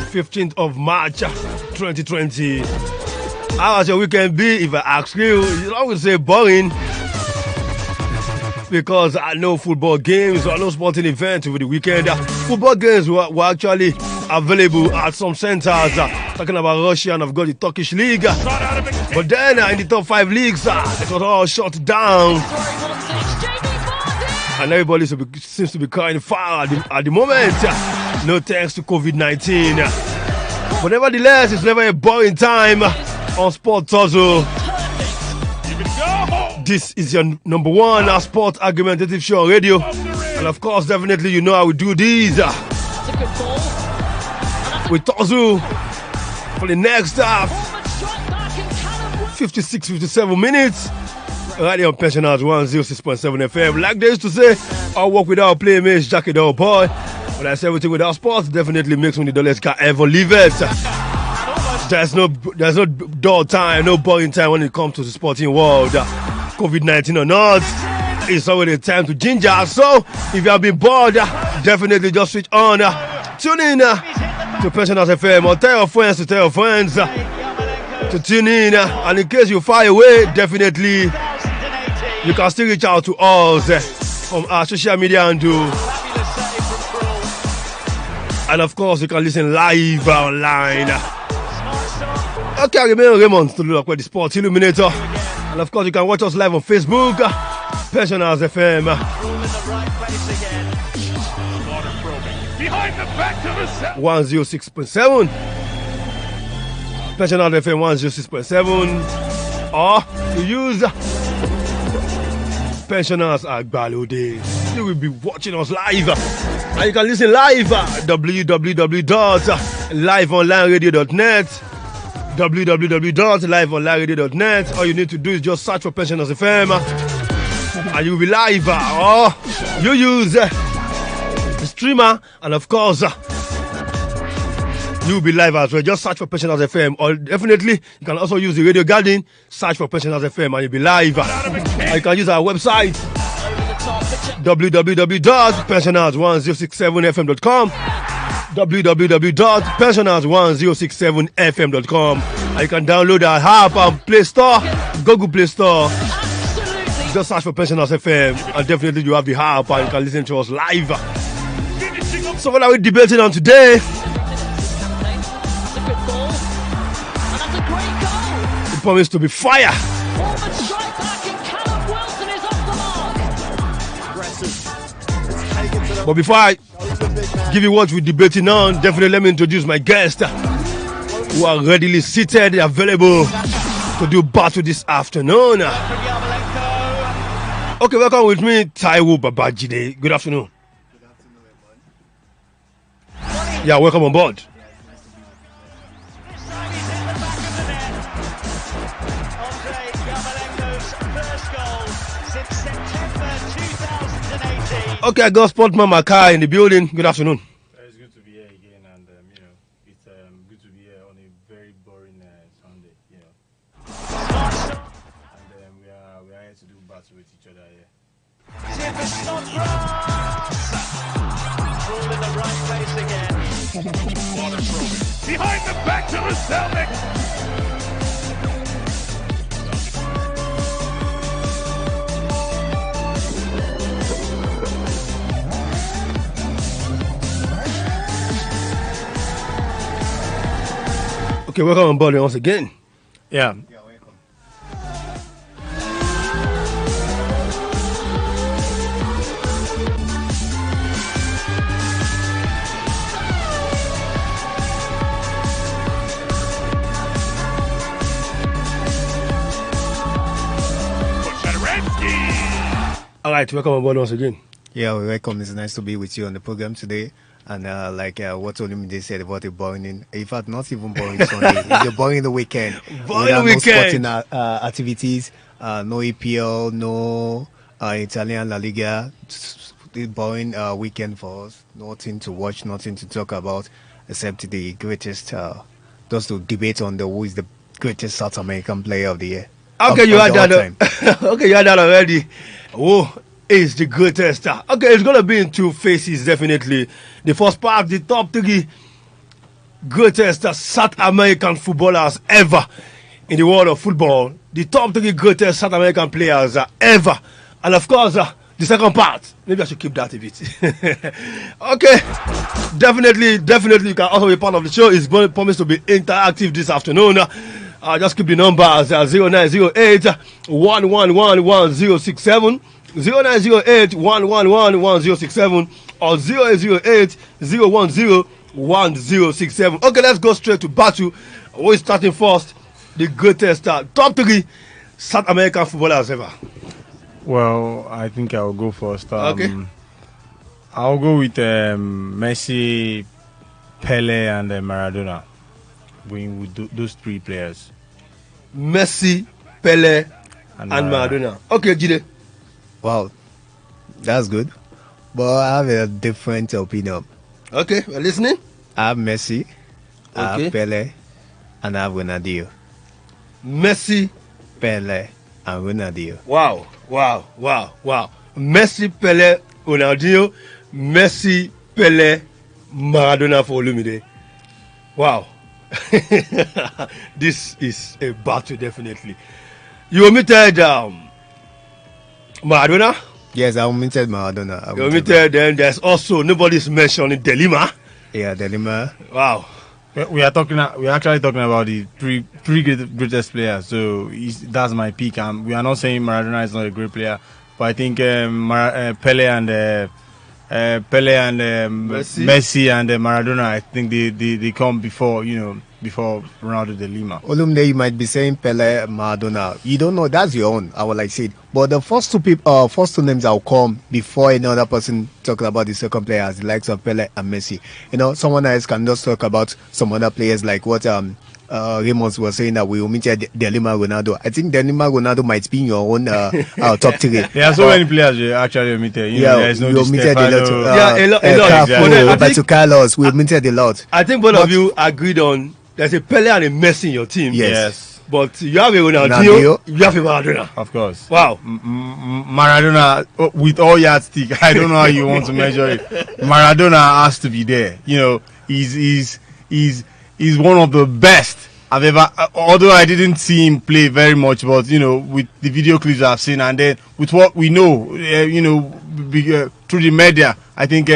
15th of March 2020. How was your weekend be? If I ask you, you always say boring. Because I know football games or no sporting events over the weekend. Football games were actually available at some centers. Talking about Russia, and I've got the Turkish league. But then in the top 5 leagues, it was all shut down. And everybody seems to be crying foul at the moment. No thanks to COVID-19. But nevertheless, it's never a boring time on Sport Tussle. This is your number one sport argumentative show on radio. And of course, definitely you know how we do these. We Tussle for the next 56-57 minutes. Right here on Pensioners 106.7 FM. Like they used to say, I'll work without playmates, jacket our boy. But I say everything without sports definitely makes me the dullest can ever leave it. There's no dull time, no boring time when it comes to the sporting world. COVID-19 or not, it's already time to ginger. So if you have been bored, definitely just switch on. Tune in to Pensioners FM or tell your friends to tune in. And in case you far away, definitely you can still reach out to us from our social media and of course you can listen live online. Okay, I remain Raymond to look at the Sports Illuminator. And of course, you can watch us live on Facebook, Pensioners FM. 106.7. Pensioners FM 106.7. Or you use Pensioners Agbalode. You will be watching us live. And you can listen live at www.liveonlineradio.net. www.liveonlineradio.net. All you need to do is just search for Pensioners FM and you'll be live. Or you use the streamer and of course you'll be live as well. Just search for Pensioners FM. Or definitely you can also use the Radio Garden, search for Pensioners FM and you'll be live. Or you can use our website www.pensioners1067fm.com www.pensioners1067fm.com. And you can download our app on Play Store, Google Play Store. Absolutely. Just search for Pensioners FM and definitely you have the app and you can listen to us live. So what are we debating on today? It promised to be fire. But before I give you what we're debating on, definitely let me introduce my guests who are readily seated, available to do battle this afternoon. Okay, welcome with me, Taiwo Babajide. Good afternoon. Good afternoon, Yeah, welcome on board. Okay, I got Sportman Makai in the building. Good afternoon. It's good to be here again, and it's good to be here on a very boring Sunday, And we are here to do battle with each other here. All in the right place again. Behind the back to the Celtic. Okay, welcome on board once again. Yeah. welcome. All right, welcome on board once again. Yeah, welcome. It's nice to be with you on the program today. And what Olumide said about the boring, in fact, not even boring Sunday, it's a boring the weekend. Boring weekend. No sporting activities, no EPL, no Italian La Liga. The boring weekend for us. Nothing to watch, nothing to talk about, except the greatest, just to debate on who is the greatest South American player of the year. Okay, you had that. Okay, you had that already. Oh. Is the greatest. Okay, it's gonna be in two phases, definitely. The first part, the top three greatest South American footballers ever in the world of football. The top 3 greatest South American players ever. And of course, the second part, maybe I should keep that a bit. Okay, definitely, you can also be part of the show. It's going to promise to be interactive this afternoon. Just keep the numbers 0908 111 1067, 0908 111 1067, or 0808 010 1067. Okay, let's go straight to battle. We're starting first. The greatest top 3 South American footballers ever. Well, I think I'll go first. Okay. I'll go with Messi, Pele, and Maradona. Going with those 3 players. Messi, Pele, and Maradona. Okay, Jide. Wow, that's good. But I have a different opinion. Okay, we're listening. I have Messi, I Okay. have Pele, and I have Ronaldinho. Messi. Pele and Ronaldinho. Wow. Messi, Pele, Ronaldinho. Messi, Pele, Maradona for Illuminator. Wow. This is a battle, definitely. You omitted Maradona. Yes, I omitted Maradona. You omitted, then there's also, nobody's mentioning Delima. Yeah, Delima. Wow. We are actually talking about the three greatest players. So that's my pick. We are not saying Maradona is not a great player, but I think Pele and Messi and Maradona. I think they come before Ronaldo de Lima. Olumide, you might be saying Pele, Maradona. You don't know. That's your own. I would like said. But the first two names I'll come before another person talking about the second player, as the likes of Pele and Messi. Someone else can just talk about some other players like what Ramos was saying that we omitted Delima Ronaldo. I think Delima Ronaldo might be in your own top 3. There are so many players you actually omitted. There's no we omitted a lot. A lot. Roberto Carlos, we omitted a lot. I think both of you agreed on there's a Pele and a Messi in your team. Yes. But you have a Ronaldinho, you have a Maradona. Of course. Wow. Maradona, with all yardstick, I don't know how you want to measure it. Maradona has to be there. He's one of the best I've ever. Although I didn't see him play very much, but with the video clips I've seen, and then with what we know, through the media, I think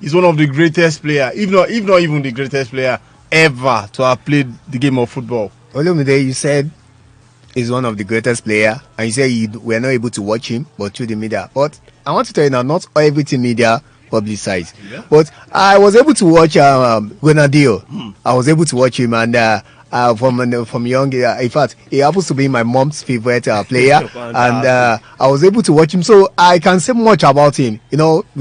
he's one of the greatest player, if not even the greatest player ever to have played the game of football. Olumide, you said he's one of the greatest player, and you said we are not able to watch him, but through the media. But I want to tell you now, not everything media publicized. Yeah. But I was able to watch Ronaldinho. I was able to watch him, and from young, in fact, he happens to be my mom's favorite player, and I was able to watch him, so I can say much about him.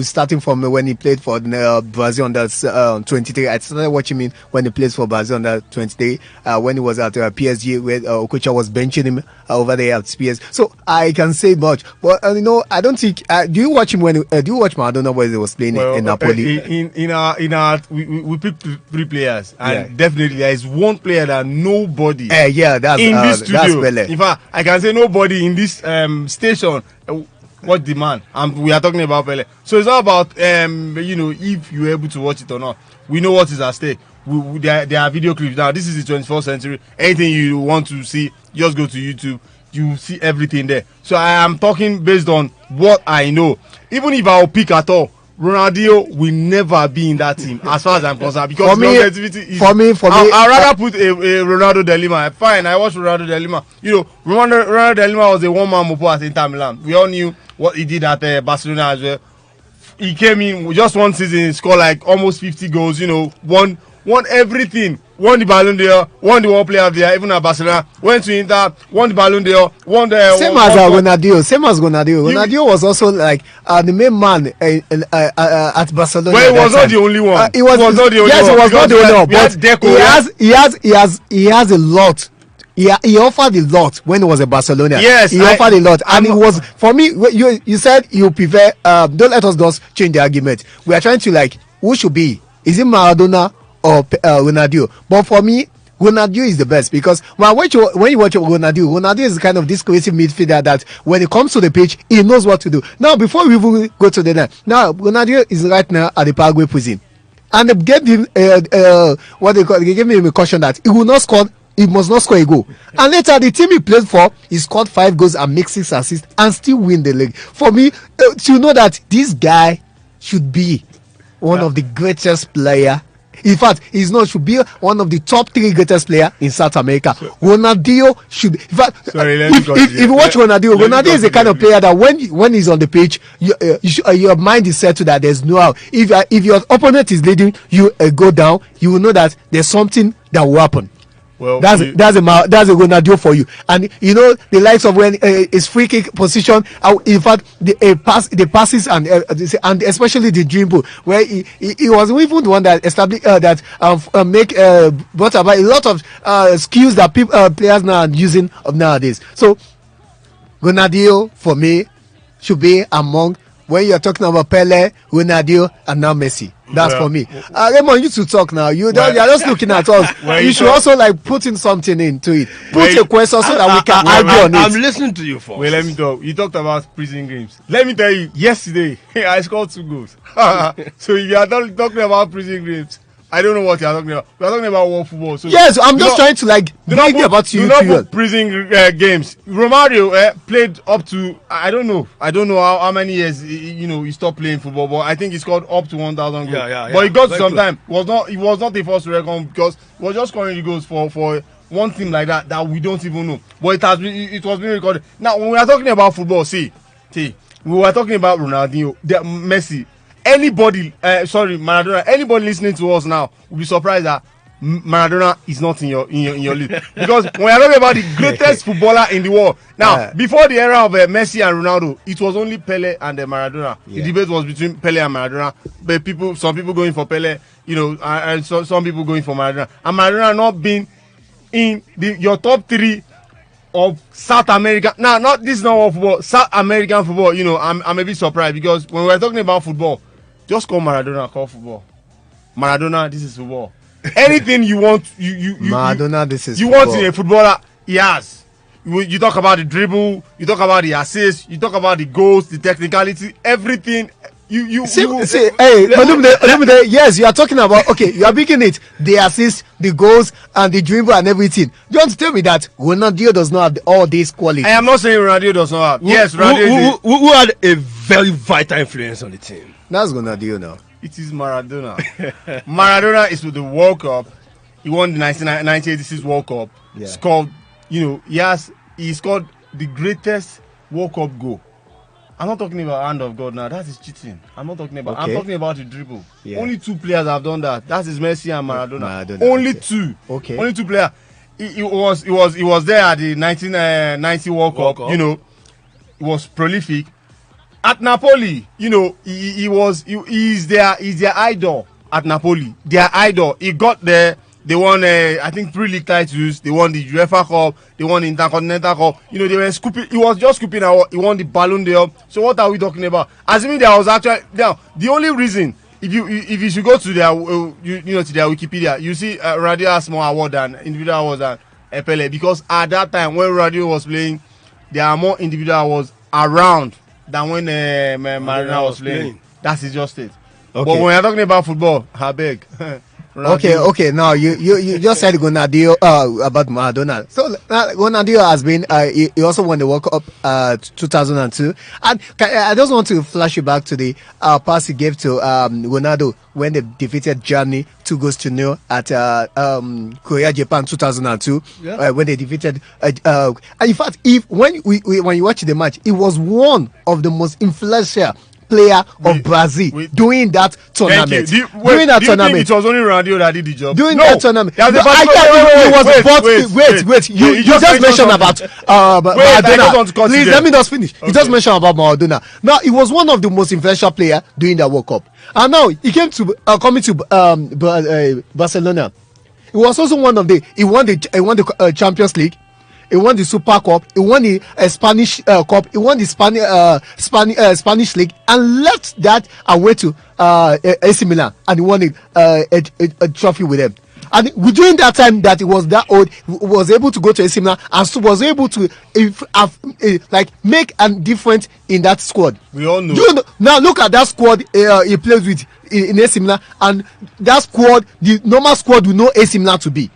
Starting from when he played for Brazil under 23. I started watching him when he played for Brazil under 23. When he was at PSG, where Okocha was benching him over there at PSG. So I can say much, but I don't think. Do you watch him do you watch Maradona when he was playing in Napoli? In our we picked 3 players, and definitely there is one player that nobody that's in this studio. That's Pele. In fact, I can say nobody in this station watch the man, and we are talking about Pele. So it's all about if you're able to watch it or not. We know what is at stake. There are video clips now. This is the 21st century. Anything you want to see, just go to YouTube. You see everything there. So I am talking based on what I know. Even if I'll pick at all, Ronaldinho will never be in that team as far as I'm concerned, because for me, I'd rather put a Ronaldo de Lima. Fine, I watched Ronaldo de Lima. Ronaldo de Lima was a one-man mopo at Inter Milan. We all knew what he did at Barcelona as well. He came in just one season, he scored like almost 50 goals. Won everything. Won the Ballon d'Or, won the World Player of the Year, even at Barcelona. Went to Inter, won the Ballon d'Or, won the. Same as Ronaldinho. Ronaldinho was also like the main man at Barcelona. Well, he was not the only one. He was not the only one. Yes, he was not the only one. But he has a lot. He offered a lot when he was at Barcelona. Yes, he offered a lot, and it was for me. You said you prefer. Don't let us just change the argument. We are trying to who should be? Is it Maradona or Ronaldinho? But for me, Ronaldinho is the best, because when you watch Ronaldinho is kind of this creative midfielder that when it comes to the pitch, he knows what to do. Now, before we even go to the net, now Ronaldinho is right now at the Paraguay prison. and they gave him what they call. They gave him a caution that he will not score. He must not score a goal. And later, the team he played for, he scored 5 goals and made 6 assists and still win the league. For me, to know that this guy should be one of the greatest player. In fact, he's not should be one of the top 3 greatest player in South America. Ronaldinho should. In fact, Sorry, if you watch Ronaldinho, Ronaldinho is the kind of player that when he's on the pitch, your mind is set to that there's no how. If your opponent is leading, you go down. You will know that there's something that will happen. Well, that's a Ronaldo for you. And you know the likes of when his free kick position, in fact the passes and especially the dribble, where he was even the one that established brought about a lot of skills that players now are using nowadays. So Ronaldo for me should be among, when you're talking about Pele, Ronaldo, and now Messi. That's for me. Raymond, you should talk now. You're just looking at us. You should also like put in something into it. Put a question so that we can argue on it. I'm listening to you first. Well, let me talk. You talked about prison games. Let me tell you, yesterday I scored 2 goals. So if you are not talking about prison games, I don't know what you are talking about. We are talking about world football. So yes, I'm just trying to like bring you about you. Do not put prison games. Romario played up to I don't know how many years he stopped playing football, but I think he scored up to 1,000 goals. But he got to some time. He was not the first to reckon because he was just scoring the goals for one team like that we don't even know. But it was being recorded. Now when we are talking about football, see, we were talking about Ronaldinho, Messi. Maradona. Anybody listening to us now will be surprised that Maradona is not in your league, because when we're talking about the greatest footballer in the world now, before the era of Messi and Ronaldo, it was only Pele and Maradona. The debate was between Pele and Maradona, but some people going for Pele, and some people going for Maradona, and Maradona not being in your top 3 of South America. Now, this is not all football. South American football, I'm a bit surprised, because when we're talking about football, just call Maradona, call football. Maradona, this is football. Anything you want, Maradona, this is you football. Want in a footballer, he has. You talk about the dribble, you talk about the assist, you talk about the goals, the technicality, everything. Yes, you are talking about, you are picking it, the assist, the goals, and the dribble and everything. You want to tell me that Ronaldo does not have all these qualities? I am not saying Ronaldo does not have. Yes, Ronaldo. Who had a very vital influence on the team? That's Ronaldo now. It is Maradona. Maradona is with the World Cup. He won the 1986 World Cup. Yeah. Scored, he scored the greatest World Cup goal. I'm not talking about hand of God now. That is cheating. I'm not talking about. I'm talking about the dribble. Yeah. Only 2 players have done that. That is Messi and Maradona. Only 2. Okay. Only 2 players. He was there at the 1990 World Cup. He was prolific. At Napoli, he's their idol at Napoli. Their idol. He got there. They won, I think, 3 league titles. They won the UEFA Cup. They won the Intercontinental Cup. They were scooping. He was just scooping out. He won the Ballon d'Or. So what are we talking about? Assuming there was actually the only reason, if you should go to their to their Wikipedia, you see Radio has more award than individual awards than Pele, because at that time when Radio was playing, there are more individual awards around than when Maradona was playing. That is just it. Okay. But when we're talking about football, I beg. Okay. Now you just said Ronaldo about Maradona. So Ronaldo has been. He also won the World Cup 2002, and I just want to flash you back to the pass he gave to Ronaldo when they defeated Germany 2-0 at Korea Japan 2002. Yeah. When they defeated. And in fact, when you watch the match, it was one of the most influential player of Brazil doing that tournament. Do you think it was only Ronaldo that did the job? Doing that tournament. Wait. You just mentioned about Maradona. Please let me just finish. You just mentioned about Maradona. Now, it was one of the most influential players during the World Cup. And now he came to coming to Barcelona. He was also one of he won the Champions League. He won the Super Cup. He won the Spanish Cup. He won the Spanish League, and left that away to AC Milan, and he won a trophy with them. and during that time that he was that old, he was able to go to AC Milan and so was able to like make a difference in that squad. We all know. Now look at that squad he plays with in AC Milan, and that squad, the normal squad we know AC Milan to be.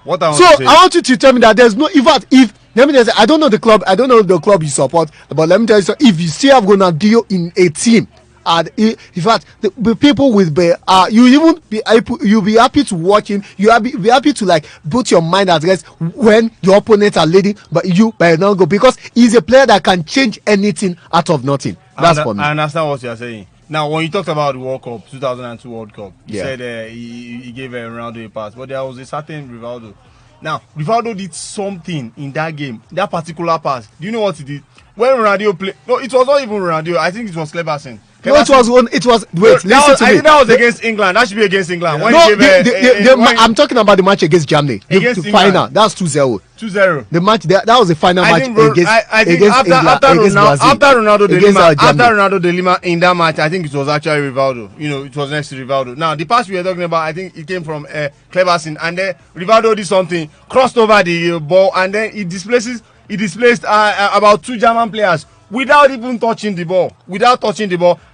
What I want So to say, I want you to tell me that there's no, in fact, if let me just say, I don't know the club you support, but let me tell you, so if you still have Ronaldinho in a team, and in fact the people will be you'll be happy to watch him, be happy to like put your mind at rest when your opponents are leading, but you by not go, because he's a player that can change anything out of nothing. That's for me. I understand what you're saying. Now, when you talked about the World Cup, 2002 World Cup, you Yeah. said he gave Ronaldo a pass, but there was a certain Rivaldo. Now, Rivaldo did something in that game, that particular pass. Do you know what he did? When Ronaldo played, no, it was not even Ronaldo. I think it was Cleberson. No, it was wait, listen to I me. think that was against England. That should be against England. When No, he gave, I'm talking about the match against Germany. Against The England. final. That's 2-0. 2-0. The match that was the final I match think, against I think against after, England, after, against Ronaldo, Brazil, after Ronaldo de against, Lima, after Germany. Ronaldo de Lima in that match, I think it was actually Rivaldo. You know, it was next to Rivaldo. Now, the pass we were talking about, I think it came from Cleberson, and then Rivaldo did something, crossed over the ball, and then he displaced about 2 German players without even touching the ball.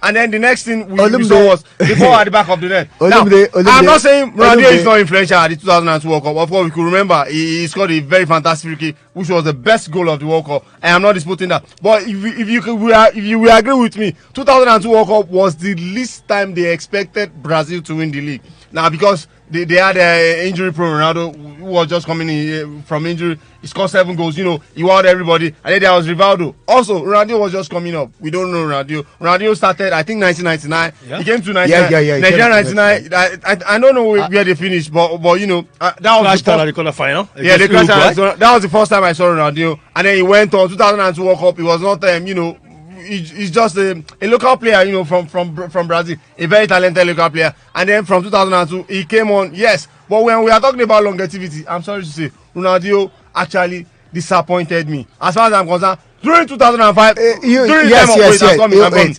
And then the next thing we saw was the ball at the back of the net. Now, I'm not saying Ronaldo is not influential at the 2002 World Cup. Of course, we could remember he scored a very fantastic free kick, which was the best goal of the World Cup. I am not disputing that. But if you will agree with me, 2002 World Cup was the least time they expected Brazil to win the league. Now, because they had injury-prone Ronaldo, who was just coming in from injury. He scored 7 goals. You know, he wowed everybody. And then there was Rivaldo. Also, Ronaldo was just coming up. We don't know Ronaldo. Ronaldo started, I think, 1999. Yeah. He came to 99. Yeah. Nigeria 99. I don't know where they finished, but you know, that was the the quarter final. yeah, the that was the first time I saw Ronaldo. And then he went on 2002 World Cup. He was not, you know, he's just a local player, you know, from Brazil, a very talented local player. And then from 2002, he came on, yes. But when we are talking about longevity, I'm sorry to say, Ronaldo actually disappointed me. As far as I'm concerned, during 2005,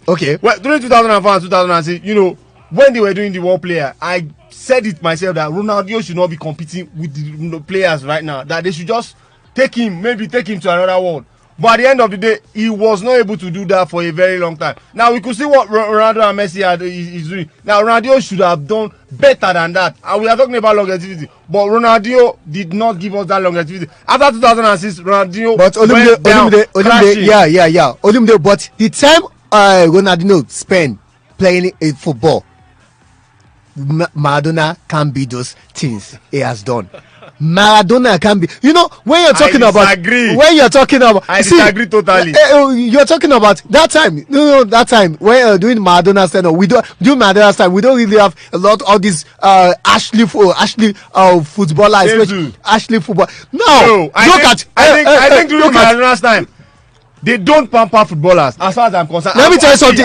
Okay. Well, during 2005 and 2006, you know, when they were doing the World Player, I said it myself that Ronaldo should not be competing with the players right now. That they should just maybe take him to another world. But at the end of the day, he was not able to do that for a very long time. Now, we could see what Ronaldo and Messi is doing. Now, Ronaldo should have done better than that. And we are talking about longevity. But Ronaldo did not give us that longevity. After 2006, Ronaldo went down, crashing. Yeah. Olumide, but the time Ronaldinho spent playing football, Maradona can be those things he has done. Maradona can be, you know, when you're talking I disagree totally. You're talking about that time. No, that time when doing Maradona's time, we don't do Maradona's time. We don't really have a lot of these Ashley footballer, especially Ashley football. No, I think during Maradona's time, they don't pamper footballers. As far as I'm concerned, let me tell you something.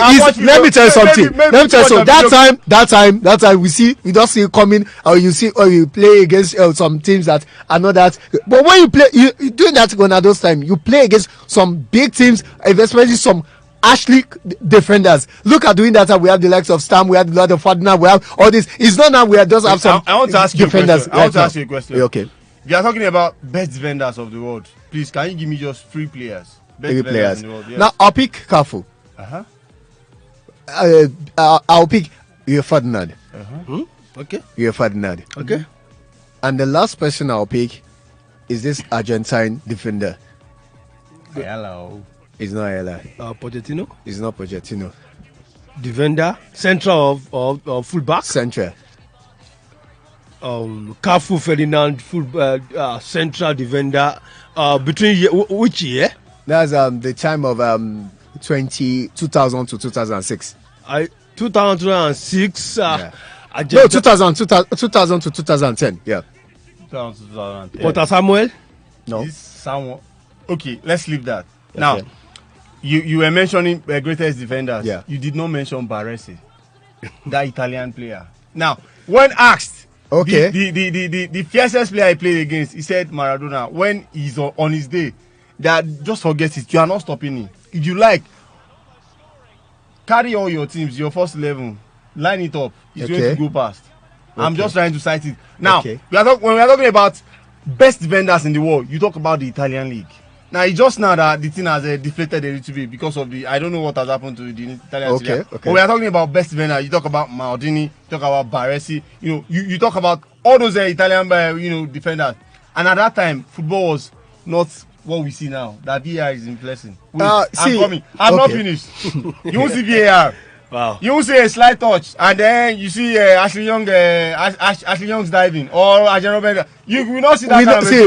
That time we don't see it coming, or you play against some teams that are not that. But when you play, you doing that Ronaldo's time, you play against some big teams, especially some Ashley defenders. Look at doing that time. We have the likes of Stam, we have the lot of Ferdinand, we have all this. It's not now we are just have some. I want to ask you defenders. I want to ask you a question. Okay. If you are talking about best defenders of the world, please can you give me just 3 players? Three players. In the world, yes. Now I'll pick Cafu. I'll pick Ferdinand. Okay. Ferdinand. Okay. And the last person I'll pick is this Argentine defender. Hello. It's not Ella. Pochettino. It's not Pochettino. Defender. Central of fullback. Central. Cafu, Ferdinand, central defender. Between which year? That's the time of 2000 to 2006. 2006. No, 2000 to 2010. Yeah. 2010. Porter Samuel. No. Someone. Okay, let's leave that. Now, you were mentioning greatest defenders. Yeah. You did not mention Baresi, that Italian player. Now, when asked, okay, the fiercest player he played against, he said Maradona. When he's on his day, that just forget it. You are not stopping him. If you like, carry all your teams, your first 11, line it up. He's going to go past. I'm just trying to cite it. Now, Okay. when we are talking about best defenders in the world, you talk about the Italian league. Now, it's just now that the thing has deflated a little bit because of the, I don't know what has happened to the Italian Okay, league. okay. But we are talking about best defenders. You talk about Maldini, you talk about Baresi, you talk about all those Italian, defenders. And at that time, football was not what we see now. That VAR is in blessing. I'm coming. I'm not finished. You won't see VAR. Wow. You will see a slight touch, and then you see Ashley Young's diving, or Ajay Robert. You will not see that.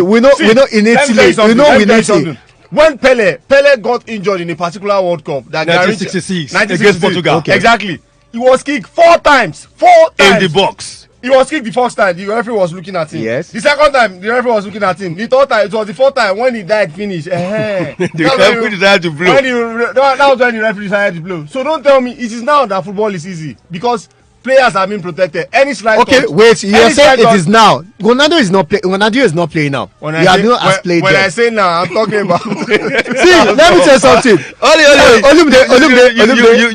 We know innately. When Pele got injured in a particular World Cup, that 1966 against Portugal. Okay. Exactly. He was kicked 4 times. In the box. He was kicked the first time. The referee was looking at him. Yes. The second time, the referee was looking at him. The third time, it was the fourth time when he died finish. The referee decided to blow. That was when the referee decided to blow. So don't tell me it is now that football is easy because players have been protected. Any slight touch, wait. You said it is now. Ronaldo is not playing. Ronaldo is not playing now. When I say now, I'm talking about. See, let me tell you something.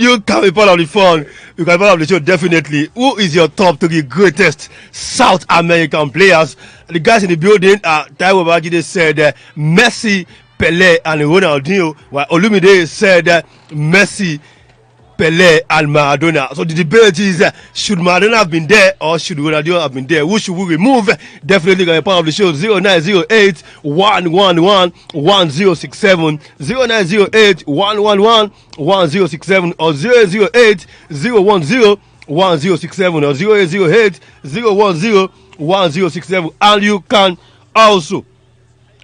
You can be part of the fun. You can be part of the show, definitely. Who is your top 3 greatest South American players? The guys in the building, Taiwo Babajide said Messi, Pele, and Ronaldinho, while Olumide said Messi, Pele, and Maradona. So the debate is, should Maradona have been there or should Ronaldinho have been there? Who should we remove? Definitely going to be part of the show. 0908 111 1067, 0908 111 1067, or 008 010 1067, or 0808 010 1067. And you can also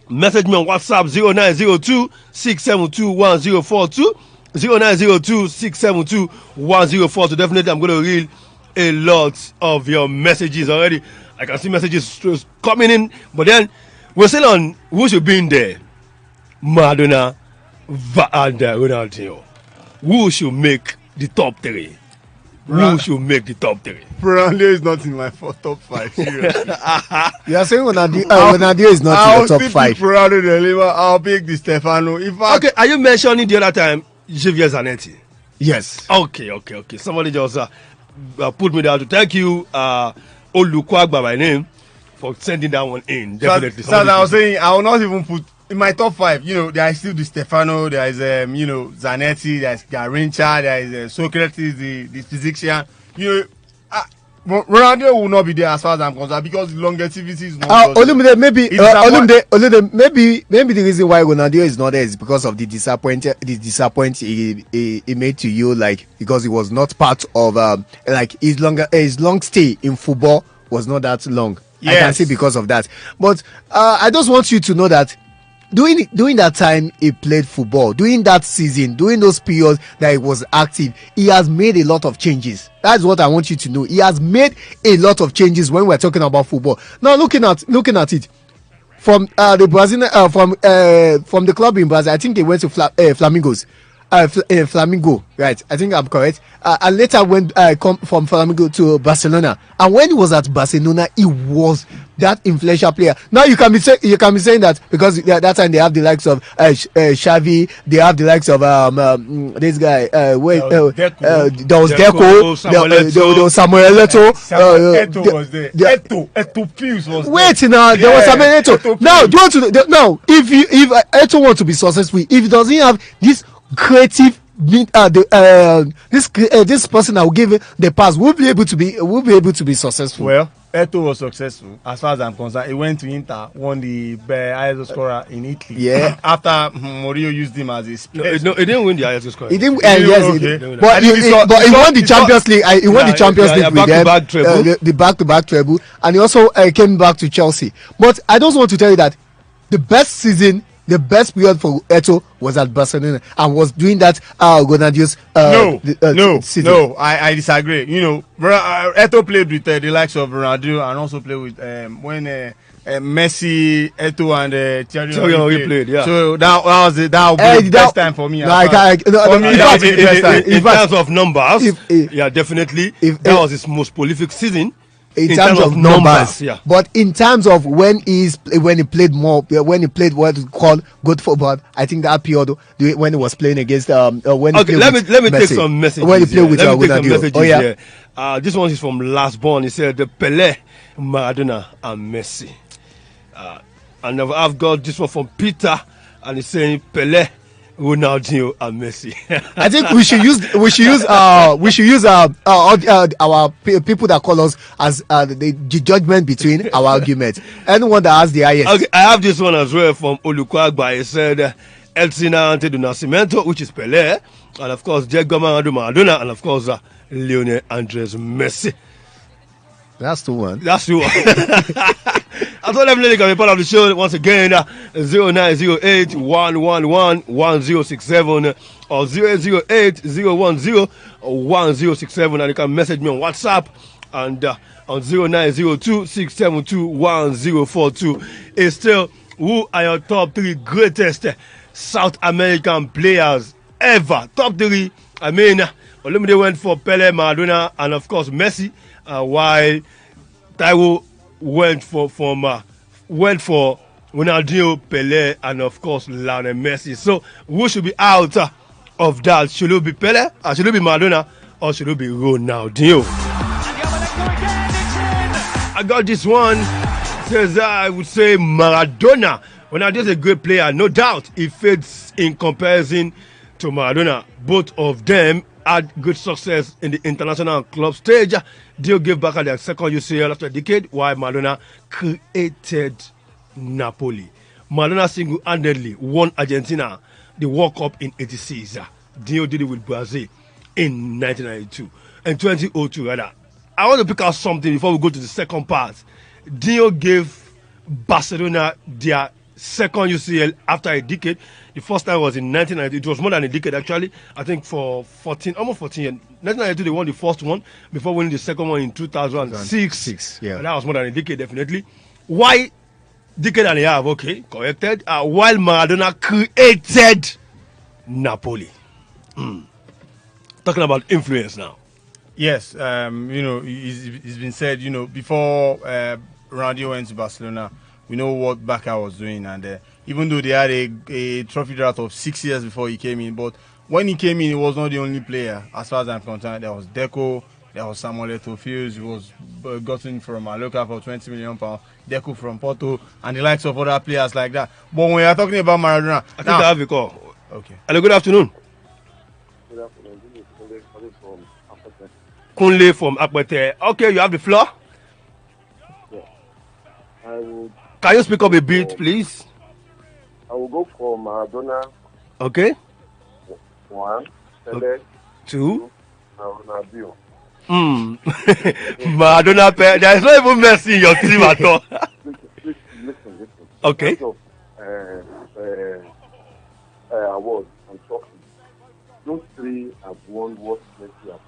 message me on WhatsApp 0902 672 1042. 0902 672 1042. Definitely, I'm going to read a lot of your messages already. I can see messages coming in, but then we're still on who should be in there. Maradona and Ronaldinho. Who should make the top 3? Who should make the top 3? Ronaldo is not in my top 5. Seriously. You are saying Ronaldo is not in your top 5. I'll pick the Stefano. Okay, are you mentioning the other time Javier Zanetti? Yes. Okay. Somebody just put me down to thank you, Olukwagba by name, for sending that one in. Definitely. So I was saying, I will not even put in my top 5. There is still the Stefano, there is Zanetti, there is Garincha, there is Socrates, the physician. Ronaldo will not be there as far as I'm concerned because the longevity is not. Olumide, maybe the reason why Ronaldo is not there is because of the disappointment he made to you, like because he was not part of his long stay in football was not that long. Yes. I can see because of that. But I just want you to know that during that time he played football, during that season, during those periods that he was active, he has made a lot of changes. That's what I want you to know. He has made a lot of changes when we're talking about football. Now looking at it from the Brazilian from the club in Brazil, I think they went to Flamingos. Flamengo, right? I think I'm correct. And later went come from Flamengo to Barcelona. And when he was at Barcelona, he was that influential player. Now you can be saying that because that time they have the likes of Xavi, they have the likes of this guy. There was Deco, there was Samuel Eto'o. Eto'o was there. Eto'o Pius was there. Wait now, there was Samuel Eto'o. Now, do you want to now if Eto'o wants to be successful, if he doesn't have this creative this person that will give it the pass will be able to be successful. Well, Eto'o was successful as far as I'm concerned. He went to Inter, won the highest scorer in Italy. Yeah. After Mourinho used him as his he didn't win the highest scorer. He didn't. He did. But he won the Champions League. He won the Champions League with them. The back-to-back treble, and he also came back to Chelsea. But I just want to tell you that the best season, the best period for Eto'o was at Barcelona and was doing that Ronaldinho's season. No, I disagree. Eto'o played with the likes of Ronaldo and also played with when Messi, Eto'o and Thierry played. Yeah. So that was the best time for me. In terms of numbers, definitely that was his most prolific season. in terms of numbers, yeah. but in terms of when he played what we call good football, I think that period when he was playing against when he played let me with take Messi. some messages. When he played with let me take some Ronaldo. messages Oh yeah. here. This one is from Last Born. He said the Pelé, Maradona, and Messi. And I've got this one from Peter, and he's saying Pelé, Ronaldo, and Messi. I think we should use our people that call us as the judgment between our arguments. Anyone that has the highest. Okay, I have this one as well from Olukwagba. He said Eltsina Ante do Nascimento, which is Pelé, and of course Diego Maradona, and of course Lionel Andres Messi. That's 2-1. That's true. I thought definitely can be part of the show once again. 0908 111 1067 or 0808 010 1067, and you can message me on WhatsApp and on 0902 672 1042. It's still who are your top 3 greatest South American players ever? Top 3. I mean, Illuminator went for Pelé, Maradona, and of course Messi, while Taiwo went for Ronaldo, Pelé, and of course Lionel Messi. So who should be out of that? Should it be Pelé, or should it be Maradona, or should it be Ronaldo? I got this one. It says I would say Maradona. Ronaldo is a great player, no doubt. He fits in comparison to Maradona. Both of them had good success in the international club stage. Dio gave back at their second UCL after a decade, while Maradona created Napoli. Maradona single-handedly won Argentina the World Cup in '86. Dio did it with Brazil in 1992 and 2002 rather. I want to pick out something before we go to the second part. Dio gave Barcelona their second UCL after a decade. The first time was in 1990. It was more than a decade actually. I think for almost 14 years. 1992 they won the first one before winning the second one in 2006. Yeah. And that was more than a decade definitely. Why decade and a half? Okay, corrected. While Maradona created Napoli. Talking about influence now. Yes, it's been said, before Ronaldo went to Barcelona, we know what Barca was doing, and even though they had a trophy drought of 6 years before he came in, but when he came in, he was not the only player. As far as I'm concerned, there was Deco, there was Samuel Eto'o, who was gotten from Mallorca for £20 million, Deco from Porto, and the likes of other players like that. But when we are talking about Maradona, I think I have a call. Okay. Hello, good afternoon. Good afternoon. This is Kunle from Apete. Kunle from Apete. Okay, you have the floor. Yeah. I would Can you speak up a bit, please? I will go for Maradona Okay. 1, Pelé 2. and Ronaldo. Maradona, there is not even Messi in your team at all. Listen. Okay. So, awards and trophies. Those 3 have won what Messi has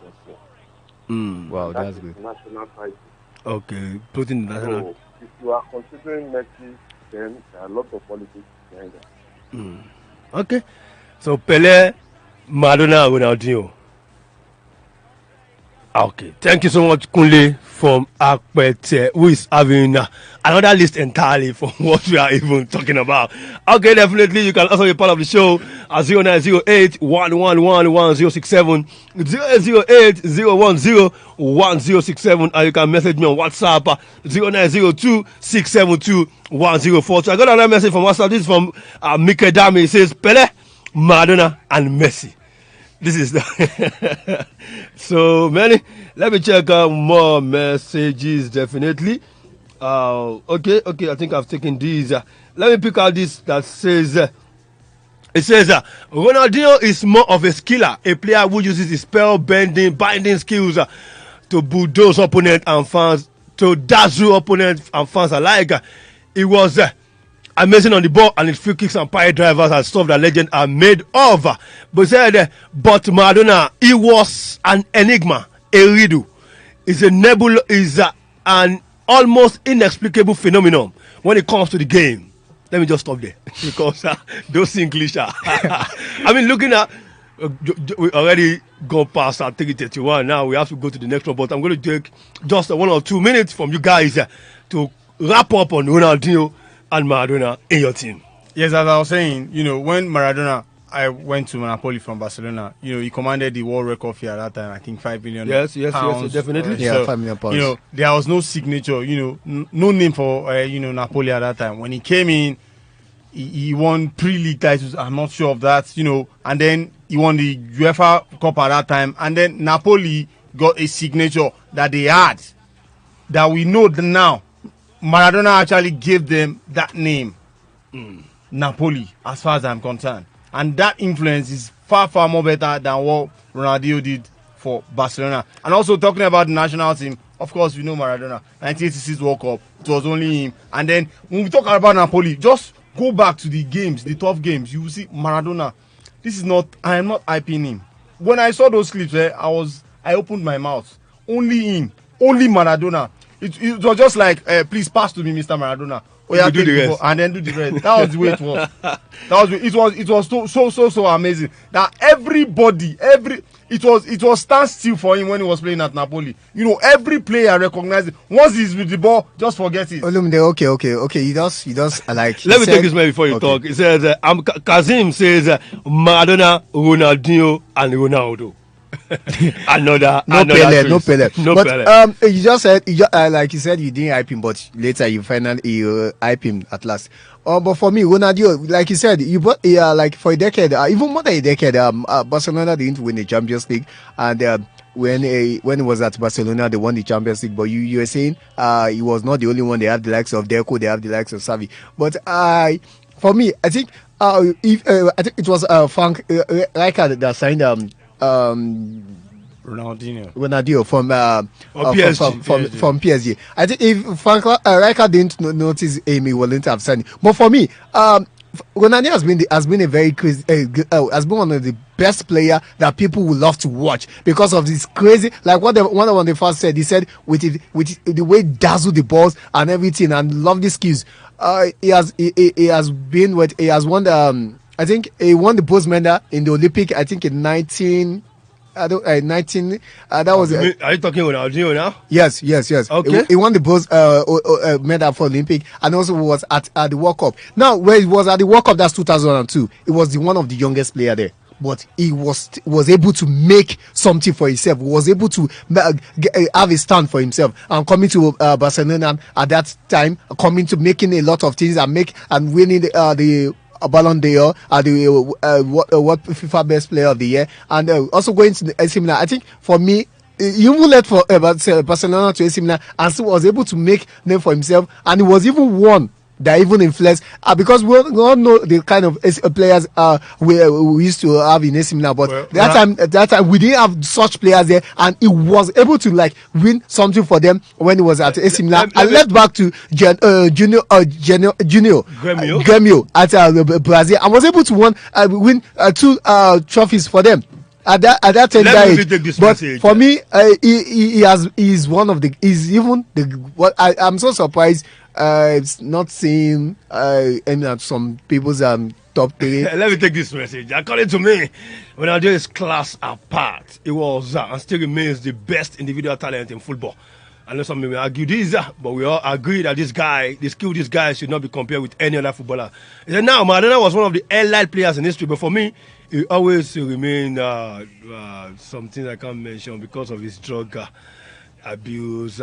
won. Wow, That that's is good. national title. Okay, put in the national. So, if you are considering Messi, then there are a lot of politics behind that. Okay. So Pelé, Maradona, Ronaldo. Okay. Thank you so much, Kunle from Akpete, who is having another list entirely from what we are even talking about. Okay, definitely. You can also be part of the show at 0908 111 1067, 0808 010 1067, and you can message me on WhatsApp 0902 672 1042. I got another message from WhatsApp. This is from Mike Dami. It says Pelé, Maradona, and Messi. This is the so many. Let me check out more messages. Definitely. Okay. I think I've taken these. Let me pick out this that says. It says Ronaldo is more of a skiller, a player who uses his spell binding skills to bulldoze opponent and fans, to dazzle opponent and fans alike. It was amazing on the ball, and his free kicks and pile drivers and stuff that legends are made of. But said, but Maradona, he was an enigma, a riddle. Is a nebula, is an almost inexplicable phenomenon when it comes to the game. Let me just stop there because those English are. I mean, looking at We already gone past our 3:31. Now we have to go to the next one. But I'm going to take just 1 or 2 minutes from you guys to wrap up on Ronaldinho and Maradona in your team. Yes, as I was saying, when Maradona, I went to Napoli from Barcelona, he commanded the world record fee at that time, I think 5 million Yes, pounds. definitely. Yeah, 5 million pounds. There was no signature, no name for, Napoli at that time. When he came in, he won 3 league titles, I'm not sure of that, and then he won the UEFA Cup at that time, and then Napoli got a signature that they had, that we know now. Maradona actually gave them that name, Napoli, as far as I'm concerned. And that influence is far, far more better than what Ronaldinho did for Barcelona. And also talking about the national team, of course, we know Maradona, 1986 World Cup, it was only him. And then when we talk about Napoli, just go back to the games, the tough games, you will see Maradona. I am not hyping him. When I saw those clips, I opened my mouth. Only him, only Maradona. It was just like, please pass to me, Mr. Maradona. Oh, yeah, do the rest. And then do the rest. That was the way it was. It was so amazing that it was standstill for him when he was playing at Napoli. Every player recognized it. Once he's with the ball, just forget it. Okay. He does like. Let me take this man before you talk. He says, Kazim says Maradona, Ronaldinho, and Ronaldo. No Pele. But Pele. you just said, like you said, you didn't hype him, but later you finally hype him at last. But for me, Ronaldinho, like you said, you bought like for a decade, even more than a decade, Barcelona didn't win the Champions League, and when it was at Barcelona, they won the Champions League. But you were saying he was not the only one. They have the likes of Deco, they have the likes of Xavi. But for me, I think I think it was Frank Rijkaard that signed Ronaldinho from PSG. I think if Frank Rijkaard didn't notice him, he wouldn't have signed him. But for me, Ronaldinho has been a very crazy, has been one of the best player that people would love to watch because of this crazy, like what one of the first said. He said with the way he dazzle the balls and everything and love the skills. He has won the I think he won the bronze medal in the Olympic. I think in 19. That was. Are you talking about Ronaldinho now? Yes. Okay. He won the bronze medal for Olympic and also was at the World Cup. Now, where he was at the World Cup, that's 2002. He was one of the youngest player there. But he was able to make something for himself. He was able to have a stand for himself. And coming to Barcelona at that time, coming to making a lot of things and winning the Ballon d'Or, what FIFA Best Player of the Year, and also going to the AC Milan. I think for me, he even left for Barcelona to AC Milan and still was able to make name for himself, and he was even one that even influenced because we all know the kind of players we used to have in AC Milan, but that time we didn't have such players there, and he was able to like win something for them when he was at AC Milan. I left back to Junior Grêmio at Brazil. I was able to win 2 trophies for them. At that tender age, but for me, he's one of the. He's even the. What I'm so surprised. It's not seeing some people's top 3. Let me take this message. According to me, Ronaldo is class apart. He was and still remains the best individual talent in football. I know some people argue this, but we all agree that the skill this guy should not be compared with any other footballer. Now, Maradona was one of the elite players in history, but for me, he always remained something I can't mention because of his drug abuse.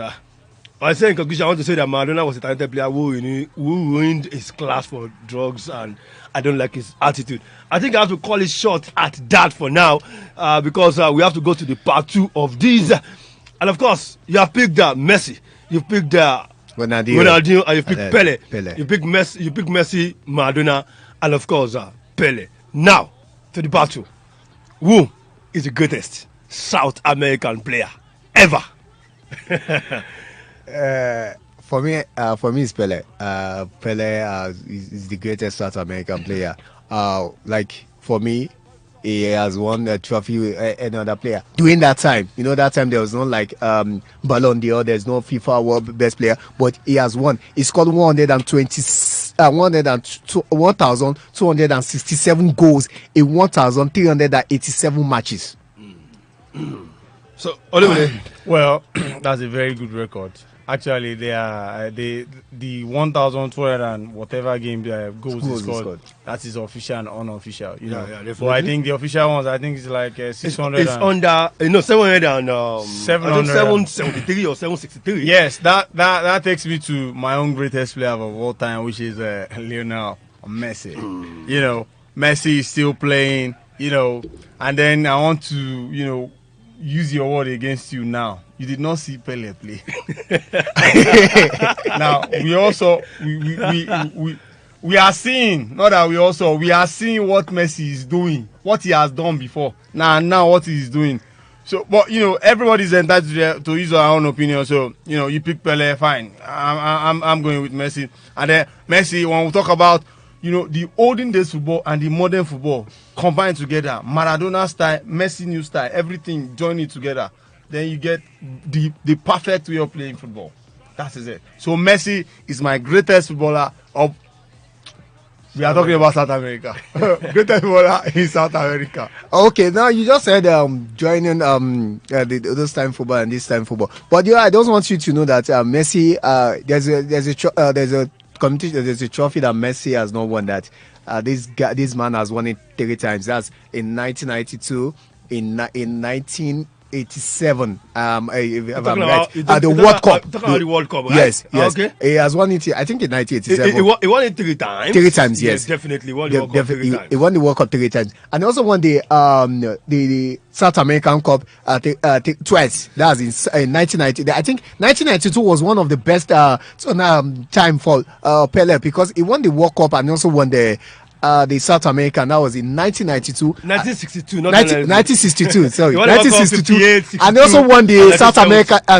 I say in conclusion, I want to say that Maradona was a talented player who ruined his class for drugs, and I don't like his attitude. I think I have to call it short at that for now, because we have to go to the part 2 of this. And of course, you have picked Messi, you picked Ronaldinho, and you picked Pele. You picked Messi, Maradona, and of course Pele. Now to the part 2. Who is the greatest South American player ever? For me, it's Pele. Pele is the greatest South American player. Like for me, he has won a trophy with any other player during that time. That time there was no like Ballon d'Or. There's no FIFA World Best Player, but he has won. He scored 120 1,267 goals in 1,387 matches. So, Olumide, Well, that's a very good record. Actually, they are the 1,200 and whatever game goals is scored. That is official and unofficial. You know. Yeah, definitely. But I think the official ones, I think it's like 600. it's under 700 and 700. 773 or 763. Yes, that takes me to my own greatest player of all time, which is Lionel Messi. You know, Messi is still playing. You know, and then I want to use your word against you now. You did not see Pele play. Now we also we are seeing, not that we are seeing what Messi is doing, what he has done before. Now what he is doing. So, but everybody's entitled to use their own opinion. So you pick Pele, fine. I'm going with Messi. And then Messi, when we talk about the olden days football and the modern football combined together, Maradona style, Messi new style, everything join it together, then you get the perfect way of playing football. That is it. So Messi is my greatest footballer of. We are talking about South America. Greatest footballer in South America. Okay, now you just said joining those time football and this time football, but I just want you to know that Messi, there's a competition, there's a trophy that Messi has not won, that this man has won it 3 times. That's in 1992, in 1987. The World Cup. Talking about the World Cup, right? Yes. Okay. He has won it. I think in 1987. He won it 3 times. 3 times, yes. Definitely won the World Cup 3 times. He won the World Cup 3 times, and he also won the South American Cup twice. That was in 1990. I think 1992 was one of the best time for Pele, because he won the World Cup and also won the South American. That was in 1992. 1962, not 1962. Sorry, 1962. And he also won the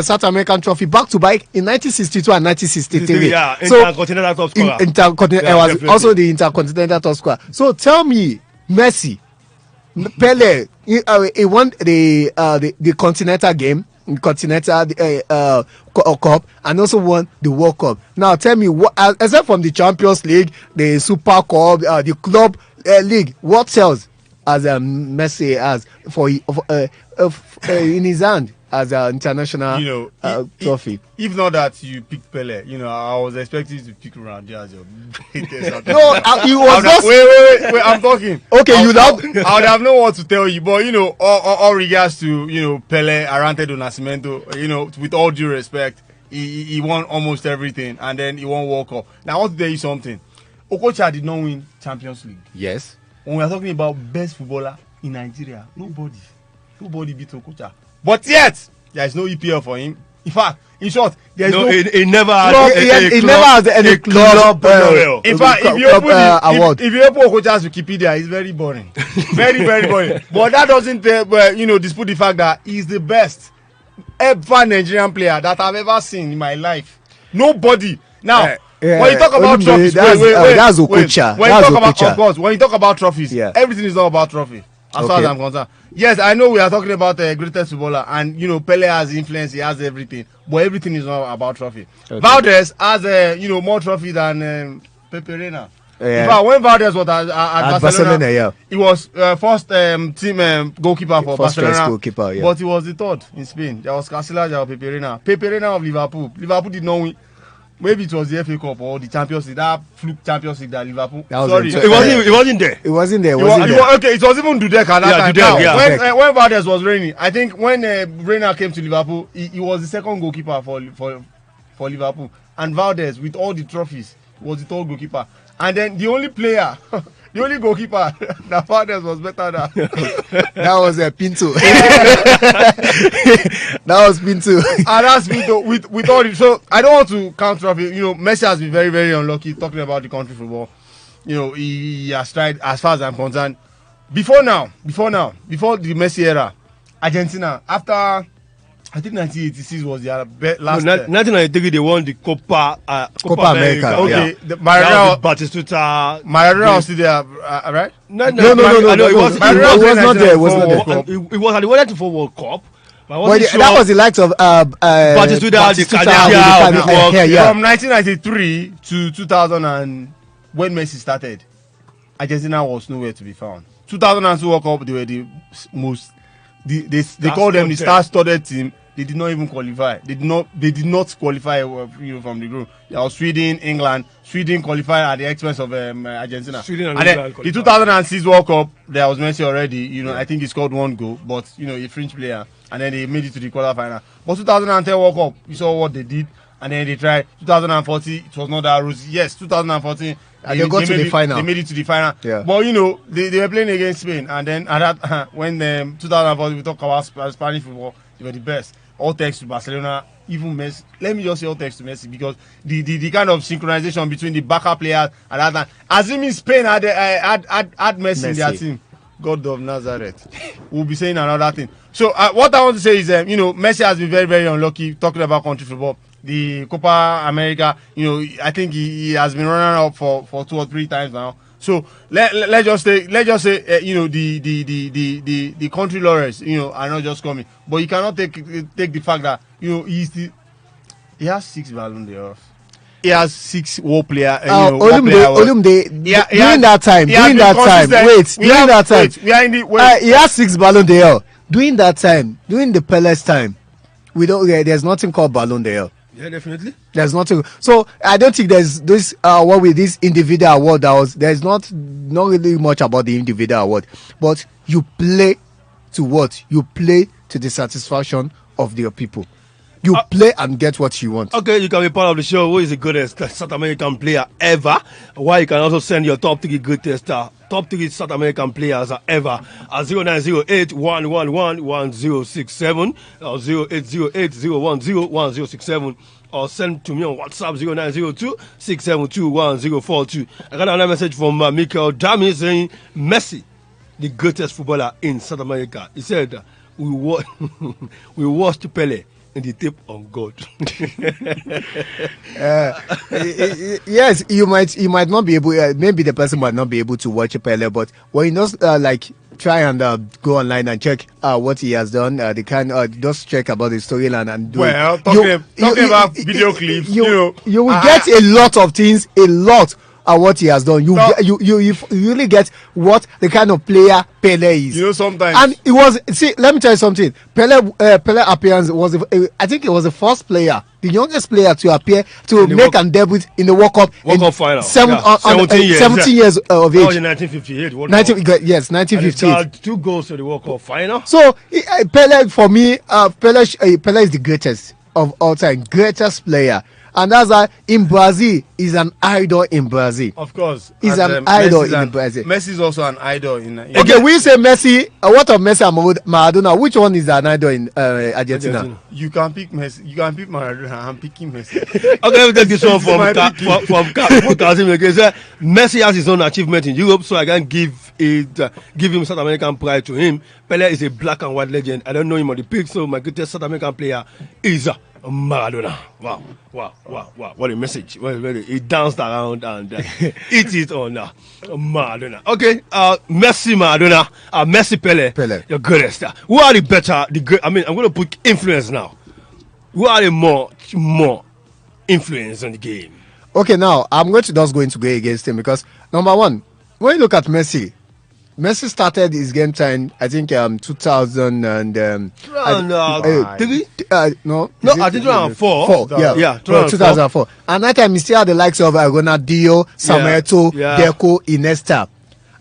South American trophy back to back in 1962 and 1963. Yeah, so Intercontinental top scorer. Intercontinental, was definitely. also the Intercontinental top scorer. So tell me, Messi, Pele, he won the Continental game, Continental Cup, and also won the World Cup. Now tell me, except from the Champions League, the Super Cup, the Club League, what else as Messi has in his hand as an international trophy? If not that you picked Pele, I was expecting you to pick Ronaldo as your greatest. No, he was not. Wait, I'm talking. Okay, I would have known what to tell you, but all regards to Pele, Arante do Nascimento, with all due respect, he won almost everything, and then he won World Cup. Now I want to tell you something. Okocha did not win Champions League. Yes. When we are talking about best footballer in Nigeria, nobody beat Okocha. But yet there is no EPL for him. In fact, in short, there is he never had any club in fact, if you open Okocha's Wikipedia, it's very boring. Very, very boring. But that doesn't dispute the fact that he's the best ever Nigerian player that I've ever seen in my life. Nobody. Now, when you talk about trophies, that's Okocha. When you talk about trophies, everything is not about trophy. As far as I'm concerned. Yes, I know we are talking about the greatest footballer, and Pele has influence, he has everything, but everything is not about trophy. Okay. Valdez has more trophy than Pepe Reina. In fact, when Valdez was at Barcelona, he was first team goalkeeper for Barcelona, goalkeeper, but he was the third in Spain. There was Casillas, there was Pepe Reina. Pepe Reina of Liverpool. Liverpool did not win. Maybe it was the FA Cup or the Champions League, that fluke Champions League that Liverpool. Sorry, it wasn't there. It wasn't there. Okay, it was even Dudek at that time. When Valdez was reigning, I think when Reina came to Liverpool, he was the second goalkeeper for Liverpool. And Valdez, with all the trophies, was the third goalkeeper. And then the only player, the only goalkeeper that Valdez was better than. That was Pinto. That was Pinto. And that's Pinto with all the. So I don't want to count trophy. Messi has been very, very unlucky talking about the country football. He has tried, as far as I'm concerned. Before the Messi era, Argentina, after I think 1986 was their last. 1993 they won the Copa America. Okay, Maradona was still there, right? No. It was not there. It was not there. It was at the 1994 World Cup. That was the likes of Batistuta, from 1993 to 2000 and when Messi started, Argentina was nowhere to be found. 2002 World Cup, they were the most. They called them the star-studded team. They did not even qualify. They did not qualify from the group. There was Sweden, England. Sweden qualified at the expense of Argentina. Sweden and then England the 2006 World Cup, there was Messi already. I think he scored 1 goal, but a fringe player. And then they made it to the quarterfinal. But 2010 World Cup, you saw what they did. And then they tried 2014. It was not that rosy. Yes, 2014. And they got to the final. They made it to the final. Yeah. But they were playing against Spain. And then at that when 2014 we talk about Spanish football, they were the best. All thanks to Barcelona, even Messi. Let me just say all thanks to Messi because the kind of synchronization between the backup players and that time. Assuming Spain had Messi in their team, God of Nazareth, we'll be saying another thing. So what I want to say is, Messi has been very, very unlucky talking about country football. The Copa America, I think he has been running up for 2 or 3 times now. So let's just say the country laurels are not just coming, but you cannot take the fact that he has 6 Ballon d'Or. He has 6 world player. Olumde, during that time, he has 6 Ballon d'Or. During that time, during the Pele's time, there's nothing called Ballon d'Or. Yeah, definitely. There's nothing. So I don't think there's this what with this individual award there's not really much about the individual award, but you play to what? You play to the satisfaction of your people. You play and get what you want. Okay, you can be part of the show. Who is the greatest South American player ever? Why you can also send your top 3 greatest top 3 South American players ever at 0908-111-1067 or 0808-010-1067 or send to me on WhatsApp 0902-672-1042. I got another message from Michael Dami saying Messi, the greatest footballer in South America. He said we watched Pele in the tape on God. Yes, you might not be able. Maybe the person might not be able to watch Pele, but when you try and go online and check what he has done, just check about the storyline and do. Well, talking about video clips, you will get a lot of things, what he has done. You really get what the kind of player Pele is. Sometimes. And it was, let me tell you something. Pele appearance was, I think it was the first player, the youngest player to appear to make and debut in the World Cup final. 17 years of age. Oh, in 1958. World Cup. Yes, 1958. And he 2 goals to the World Cup final. So Pele, for me, Pele is the greatest of all time, greatest player. And that's why in Brazil, he's an idol in Brazil. Of course. He's an idol in Brazil. Messi is also an idol in okay, we say Messi. What of Messi and Maradona? Which one is an idol in Argentina? You can pick Messi. You can pick Maradona. I'm picking Messi. Okay, let me take this one from Kazim again. Messi has his own achievement in Europe, so I can give him South American pride to him. Pele is a black and white legend. I don't know him on the pitch, so my greatest South American player is Maradona. Wow. What a message. He danced around and eat it on Maradona. Okay, Messi Maradona, Messi Pele, your greatest. Who are the better, I'm going to put influence now. Who are the more influence on the game? Okay, now I'm going to just go against him because number one, when you look at Messi started his game time, I think 2000 and no, I think 2004. Yeah, 2004. And that time he still had the likes of Ronaldinho, Samuel, Deco, Iniesta.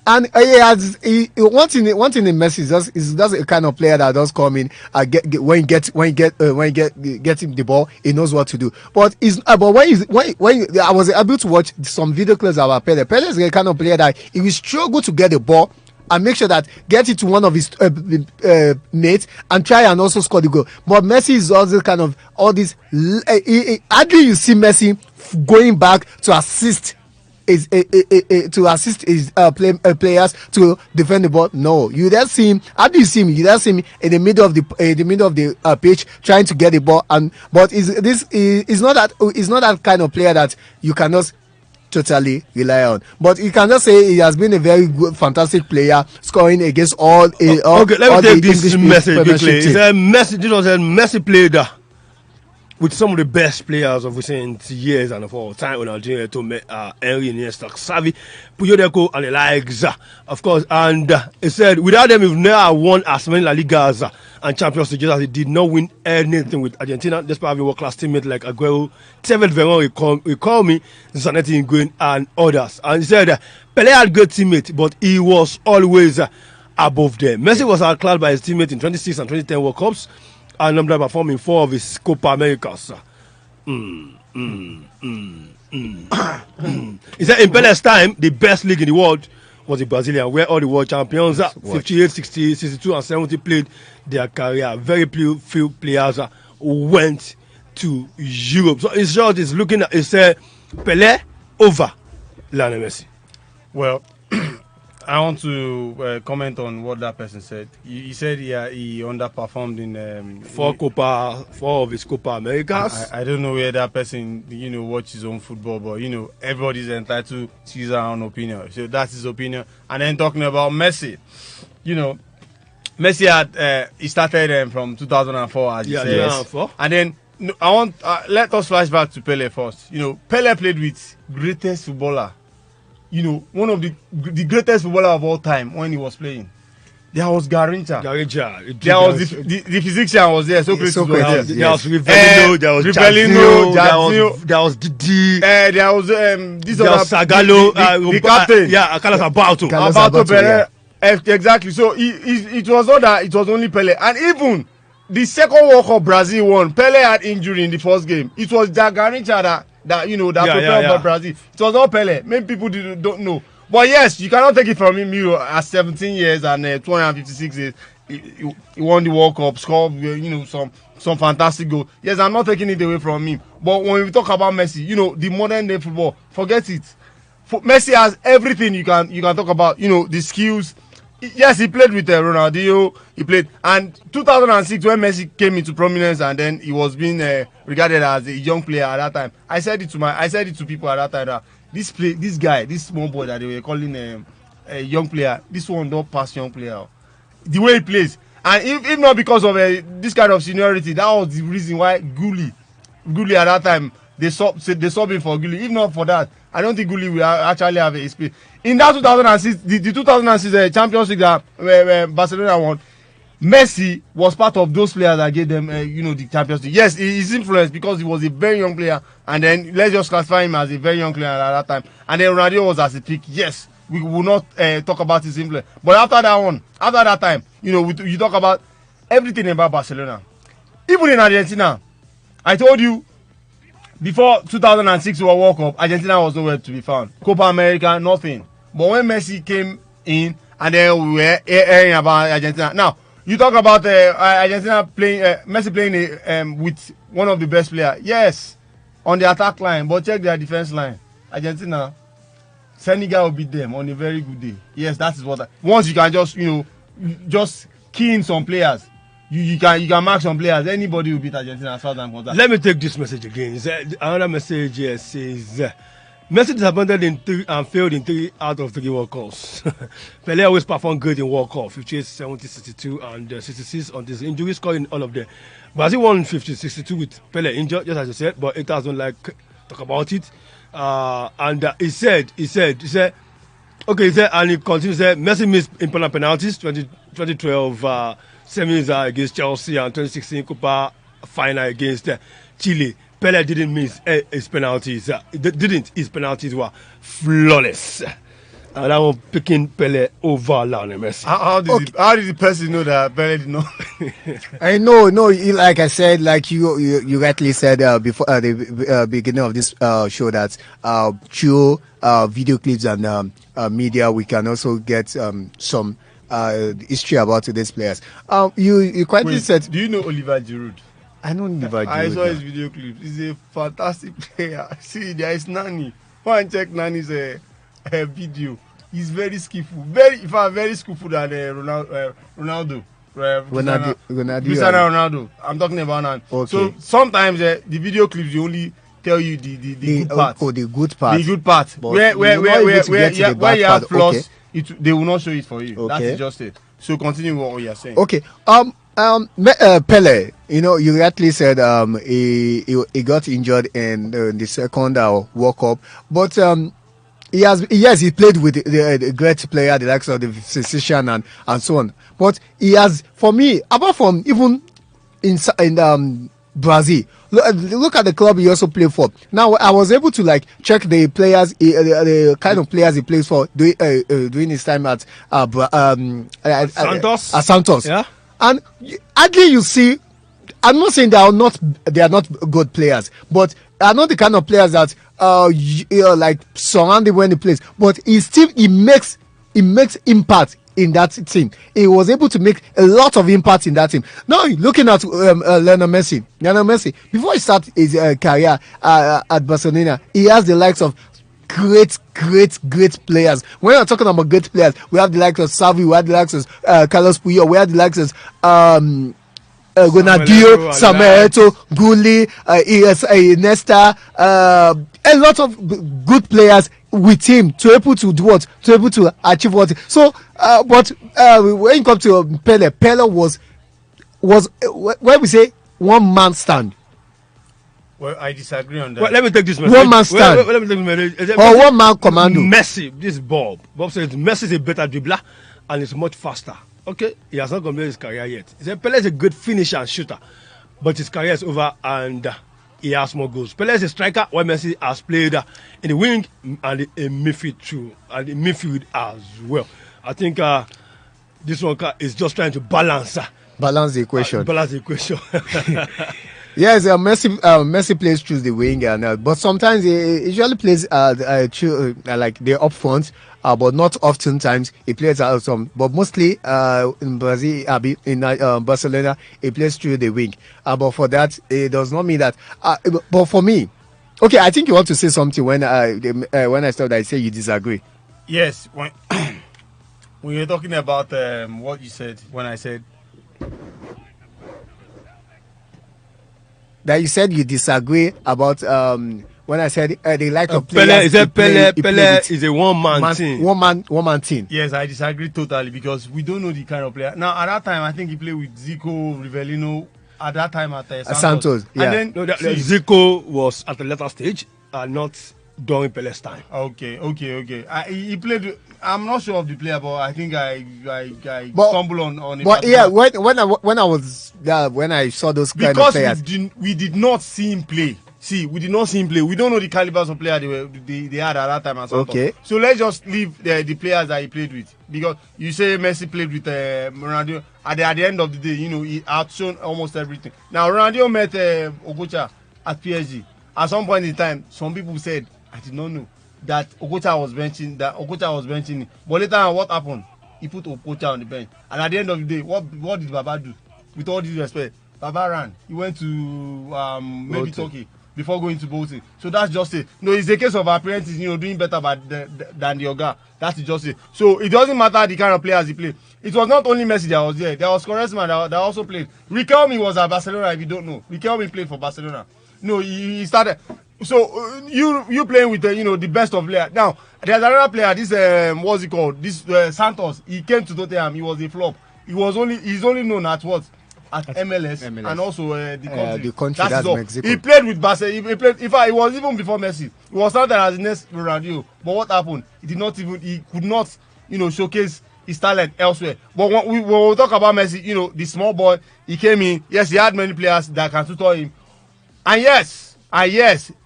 And one thing in Messi is just a kind of player that does come in when he gets him the ball, he knows what to do. But when I was able to watch some video clips about Pele. Pele is the kind of player that he will struggle to get the ball and make sure that get it to one of his mates and try and also score the goal. But Messi is also kind of all this. Hardly you see Messi going back to assist his players to defend the ball. No, you just see him. How do you see him? You just see him in the middle of the pitch trying to get the ball. But is not that kind of player that you cannot totally rely on. But you can just say he has been a very good, fantastic player, scoring against all. Okay, let me take this message quickly. Messi played with some of the best players of recent years and of all time, Ronaldinho, Henry, Iniesta, Xavi, Puyo Deco, and the likes, of course. And he said, without them, we've never won as many La Ligas and Champions League as he did not win anything with Argentina, despite having world-class teammates like Aguero, Tevez, Veron, recall me, Zanetti, Nguyen, and others. And he said, Pelé had great teammates, but he was always above them. Messi was outclassed by his teammates in 26 and 2010 World Cups, and Lambda performed in 4 of his Copa Americas. He said in Pele's time, the best league in the world was the Brazilian, where all the world champions, 58, 60, 62, and 70 played their career. Very few players went to Europe. So in short, it's looking at, it's Pelé over Lionel Messi. Well, I want to comment on what that person said. He said he underperformed in 4 of his Copa Americas. I don't know where that person watches his own football, but everybody's entitled to his own opinion. So that's his opinion. And then talking about Messi, Messi had he started from 2004 as he says. 2004. And then I want let us flash back to Pele first. Pele played with greatest footballer. One of the greatest footballer of all time when he was playing. There was Garrincha. There was the physician was there. Socrates was there. There was Rivellino. There was Jazio. There was Didi. There was this there was Sagalo. The captain. Yeah, Carlos Alberto. Alberto Pereira. Exactly. So it was not that it was only Pele. And even the second World Cup Brazil won, Pele had injury in the first game. It was Garrincha that propelled Brazil. It was not Pele. Many people don't know. But yes, you cannot take it from him. At 17 years and 256 years, he won the World Cup, scored some fantastic goals. Yes, I'm not taking it away from him. But when we talk about Messi, the modern day football, forget it. Messi has everything you can talk about. The skills. Yes, he played with Ronaldinho. He played, and 2006 when Messi came into prominence, and then he was being regarded as a young player at that time. I said it to people at that time that this small boy that they were calling a young player, this one don't pass young player. The way he plays, and if not because of this kind of seniority, that was the reason why Gulli at that time they subbed him for Gulli. If not for that, I don't think Gulli will actually have a space. In that 2006, the 2006 Champions League that where Barcelona won, Messi was part of those players that gave them, the Champions League. Yes, he's influenced because he was a very young player, and then let's just classify him as a very young player at that time. And then Ronaldo was as a peak. Yes, we will not talk about his influence. But after that time, you talk about everything about Barcelona. Even in Argentina, I told you, before 2006 World Cup, Argentina was nowhere to be found. Copa America, nothing. But when Messi came in, and then we were hearing about Argentina. Now, you talk about Argentina playing, Messi playing with one of the best players. Yes, on the attack line, but check their defense line. Argentina, Senegal will beat them on a very good day. Yes, that is what. Once you can just key in some players. You can mark some players. Anybody will beat Argentina as far as I'm concerned. Let me take this message again. Another message here says, Messi disappointed in 3 and failed in 3 out of 3 World Cups. Pelé always performed great in World Cup, 58, 70, 62, and 66 on this injury, scoring all of them. Brazil won 50, 62 with Pelé injured, just as you said, but it doesn't talk about it. And he said, and he continued, Messi missed important penalties, 2012 semis against Chelsea and 2016 Copa final against Chile. Pelé didn't miss his penalties. His penalties were flawless. And I was picking Pelé over Lionel Messi. How did the person know that Pelé did not? I know, like I said, like you rightly said before the beginning of this show that through video clips and media, we can also get some history about today's players. You quite said. Do you know Oliver Giroud? I know Oliver Giroud. I saw his video clip. He's a fantastic player. See, there is Nani. Go and check Nani's video. He's very skillful. Very skillful than Ronaldo. Cristiano Ronaldo. I'm talking about now. Okay. So sometimes the video clips you only tell you the good part. Oh, the good part. The good part. But where you have flaws, they will not show it for you. Okay. That is just it. So continue what you are saying. Okay. Pele, you rightly said he got injured in the second World Cup, but he played with the great player, the likes of the physician and so on. But he has, for me, apart from even in Brazil, look at the club he also played for. Now I was able to check the players, the kind of players he plays for during his time at Santos. Santos. Yeah. And hardly you see. I'm not saying they are not good players, but are not the kind of players that like surrounding when he plays. But he makes impact in that team. He was able to make a lot of impact in that team. Now looking at Lionel Messi, before he started his career at Barcelona, he has the likes of great players. When we're talking about great players, we have the likes of Xavi, we have the likes of Carlos Puyol, we have the likes of Ronaldinho, Samuel Eto'o, Gulli, Iniesta, a lot of good players with him to able to do what, to able to achieve what. So, but when it comes to Pele was when we say one man stand. Well, I disagree on that. Well, let me take this message. One man stand. Let me take this message. Or one man commando. Messi, this Bob says Messi is a better dribbler and is much faster. Okay, he has not completed his career yet. He said Pele is a good finisher and shooter, but his career is over and he has more goals. Pele is a striker, while Messi has played in the wing and in midfield too, and in midfield as well. I think this one is just trying to balance the equation. Balance the equation. Yes, Messi plays through the wing, but sometimes he usually plays like the up front, but not often times he plays some. But mostly in Brazil, in Barcelona, he plays through the wing. But for that, it does not mean that. But for me, okay, I think you want to say something when I started. I say you disagree. Yes, when you're talking about what you said, when I said. That you said you disagree about when I said they like to play. Pele is a one-man team. One man team. Yes, I disagree totally because we don't know the kind of player. Now at that time, I think he played with Zico, Rivellino. At that time at Santos. Yeah. And then Zico was at the later stage, not during Pele's time. Okay. He played. I'm not sure of the player, but I think I stumble on it. But yeah, when I saw those kind of players, we did not see him play. We did not see him play. We don't know the calibers of player they had at that time. Okay. So let's just leave the players that he played with, because you say Messi played with Ronaldo. At the end of the day, he outshone almost everything. Now Ronaldo met Okocha at PSG. At some point in time, some people said, I did not know that Okocha was benching him. But later on, what happened? He put Okocha on the bench. And at the end of the day, what did Baba do? With all due respect, Baba ran. He went to maybe Turkey before going to Bolton. So that's just it. It's a case of appearances, doing better than the Oga. That's just it. So it doesn't matter the kind of players he played. It was not only Messi that was there. There was Quaresma that also played. Riquelme was at Barcelona, if you don't know. Riquelme played for Barcelona. He started. So you playing with the best of players. Now there's another player. This what's he called? This Santos. He came to Tottenham. He was a flop. He's only known at what? At MLS. And also the country. That's Mexico. He played with Barcelona. He played. In fact, it was even before Messi. He was started as the next Ronaldo. But what happened? He could not showcase his talent elsewhere. But when we talk about Messi, the small boy, he came in. Yes, he had many players that can tutor him. And yes,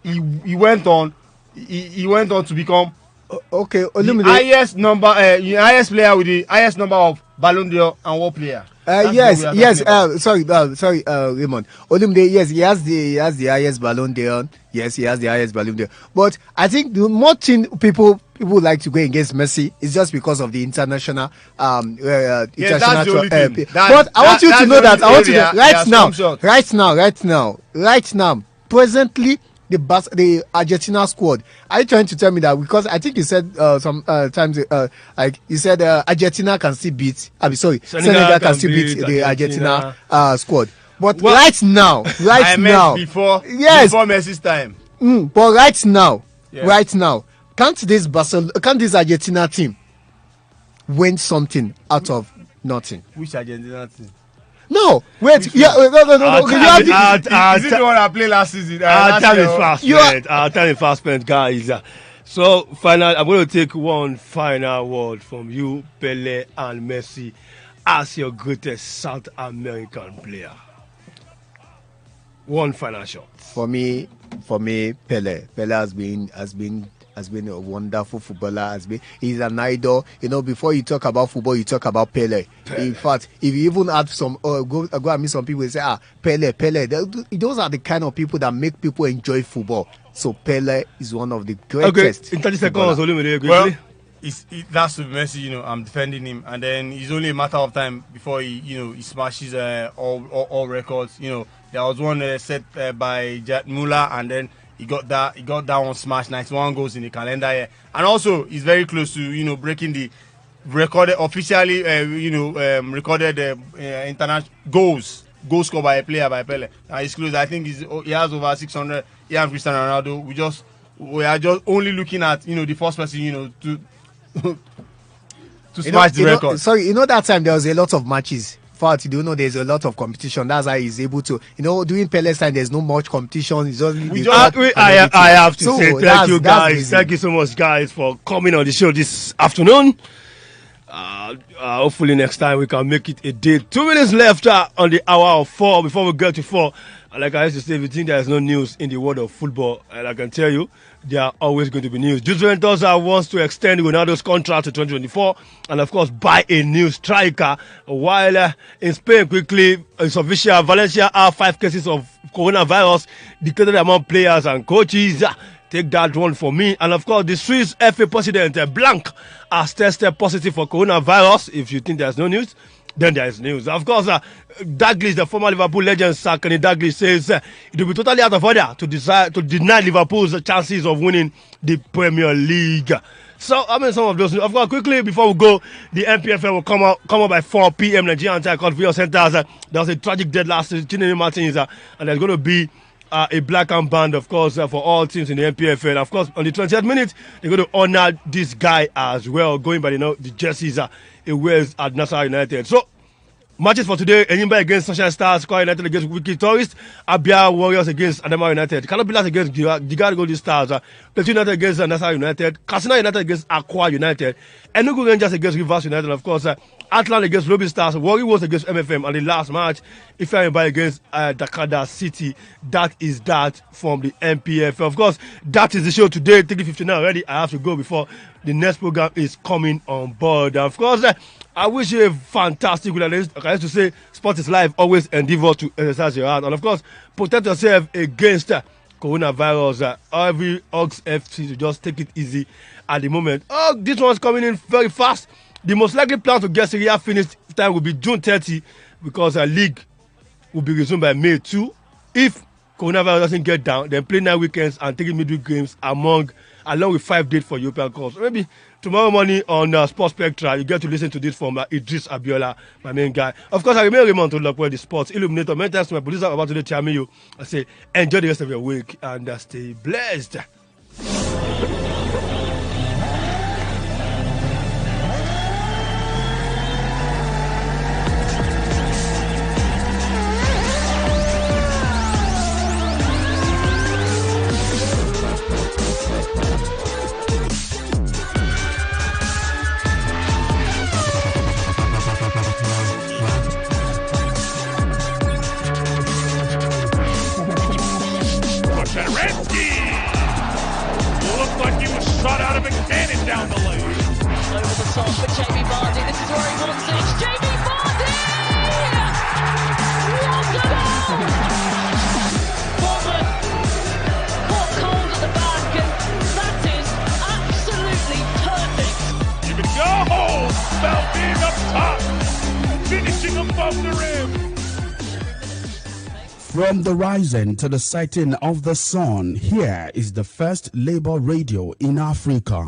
he went on. He went on to become the highest player with the highest number of Ballon d'Or and World Player. Sorry, Raymond. Olumide, yes, he has the highest Ballon d'Or. Yes, he has the highest Ballon d'Or. But I think the more thing people like to go against Messi is just because of the international But I want you to know that right now, presently, the Argentina squad. Are you trying to tell me that? Because I think you said sometimes like you said Argentina can still beat. Senegal can still beat the Argentina squad. But right now, before Messi's time. But right now, can't this Argentina team win something out of nothing? Which Argentina team? No, wait. Yeah, no. You have Is it the one I played last season? Our time is fast spent. Our time is fast spent, guys. So, final, I'm going to take one final word from you, Pele and Messi, as your greatest South American player. One final shot. For me, Pele. Pele has been a wonderful footballer. He's an idol. Before you talk about football, you talk about Pele. In fact, if you even add some, go and meet some people and say, Pele. Those are the kind of people that make people enjoy football. So Pele is one of the greatest. Okay, in 30 seconds, Well, that's with Messi. I'm defending him, and then it's only a matter of time before he smashes all records. There was one set by Jet Muller, and then he got that one smashed. 91 goals in the calendar year, and also he's very close to breaking the recorded officially recorded international goals scored by a player by Pele. He's close. I think he has over 600. He and Cristiano Ronaldo. We are just only looking at the first person to smash the record. Sorry, that time there was a lot of matches. There's a lot of competition. That's why he's able to, during Pele's time, there's no much competition. It's I have to say thank you, guys. Thank you so much, guys, for coming on the show this afternoon. Hopefully next time we can make it a day. 2 minutes left on the hour of 4 before we get to 4. Like I used to say, if you think there is no news in the world of football, and I can tell you, there are always going to be news. Juventus wants to extend Ronaldo's contract to 2024 and, of course, buy a new striker. While in Spain, quickly, it's official, Valencia have 5 cases of coronavirus declared among players and coaches. Take that one for me. And, of course, the Swiss FA president, Blanc, has tested positive for coronavirus. If you think there's no news, then there is news. Of course, Dalglish, the former Liverpool legend, Sir Kenny Dalglish, says it will be totally out of order to deny Liverpool's chances of winning the Premier League. So, some of those news. Of course, quickly, before we go, the MPFL will come out by 4 p.m. Nigerian time called Video Centers. There was a tragic death last season, Chinese Martins, and there's going to be a black and band, of course, for all teams in the MPFL. Of course, on the 20th minute, they're going to honor this guy as well, going by the jerseys he wears at Nassau United. So, matches for today: Enyimba against Sunshine Stars, Kwara United against Wiki Tourists, Abia Warriors against Adamawa United, Canopilas against Gigard Golden Stars, Plateau United against Nassau United, Katsina United against Akwa United, Enugu Rangers against Rivers United, and of course, Atlant against Ruby Stars, Warri Wolves against MFM, and the last match, Ifeanyi against Dakada City. That is that from the MPF. Of course, that is the show today. 3:59 already. I have to go before the next program is coming on board. And of course, I wish you a fantastic week. Like I used to say, sport is life. Always endeavor to exercise your heart. And of course, protect yourself against coronavirus. Every Ox FC to just take it easy at the moment. Oh, this one's coming in very fast. The most likely plan to get Serie A finished time will be June 30 because a league will be resumed by May 2. If coronavirus doesn't get down, then play 9 weekends and 3 midweek games along with 5 dates for European Cups. Maybe tomorrow morning on Sports Spectra, you get to listen to this from Idris Abiola, my main guy. Of course, I remain Raymond to look where the sports Illuminator. Many thanks to my producer about today, Chamiyu. I say enjoy the rest of your week and stay blessed. Shot out of a cannon down the lane. Over the top for Jamie Vardy. This is where he wants it. It's Jamie Vardy! What a goal! Bournemouth caught cold at the back, and that is absolutely perfect. You can go home. Falcon up top, finishing above the rim. From the rising to the setting of the sun, here is the first Labour radio in Africa.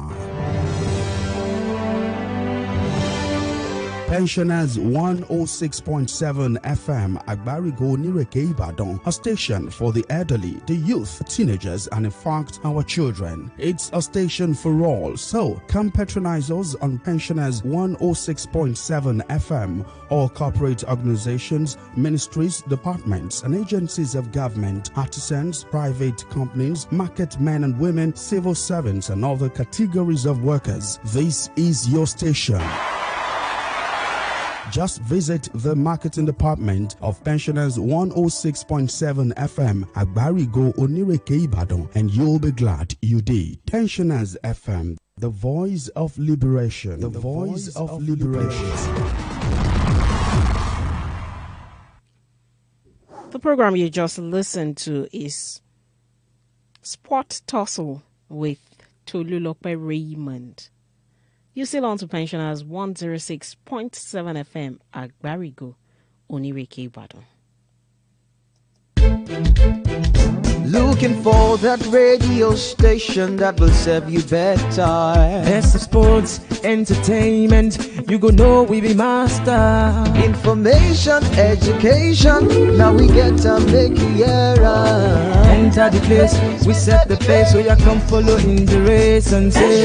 Pensioners 106.7 FM Agbarigo Nireke Ibadan, a station for the elderly, the youth, teenagers, and in fact our children. It's a station for all, so come patronize us on Pensioners 106.7 FM. All corporate organizations, ministries, departments, and agencies of government, artisans, private companies, market men and women, civil servants, and other categories of workers. This is your station. Just visit the marketing department of Pensioners 106.7 FM Agbarigo Onireke Ibadan and you'll be glad you did. Pensioners FM, the voice of liberation. The voice of liberation. The program you just listened to is Sport Tussle with Tolulope Raymond. You still on to Pensioners 106.7 FM Agbarigo, Onireke Ibadan. Looking for that radio station that will serve you better. Best of sports, entertainment, you go know we be master. Information, education, now we get to make you era. Enter the place, we set the pace, so you come follow in the race and say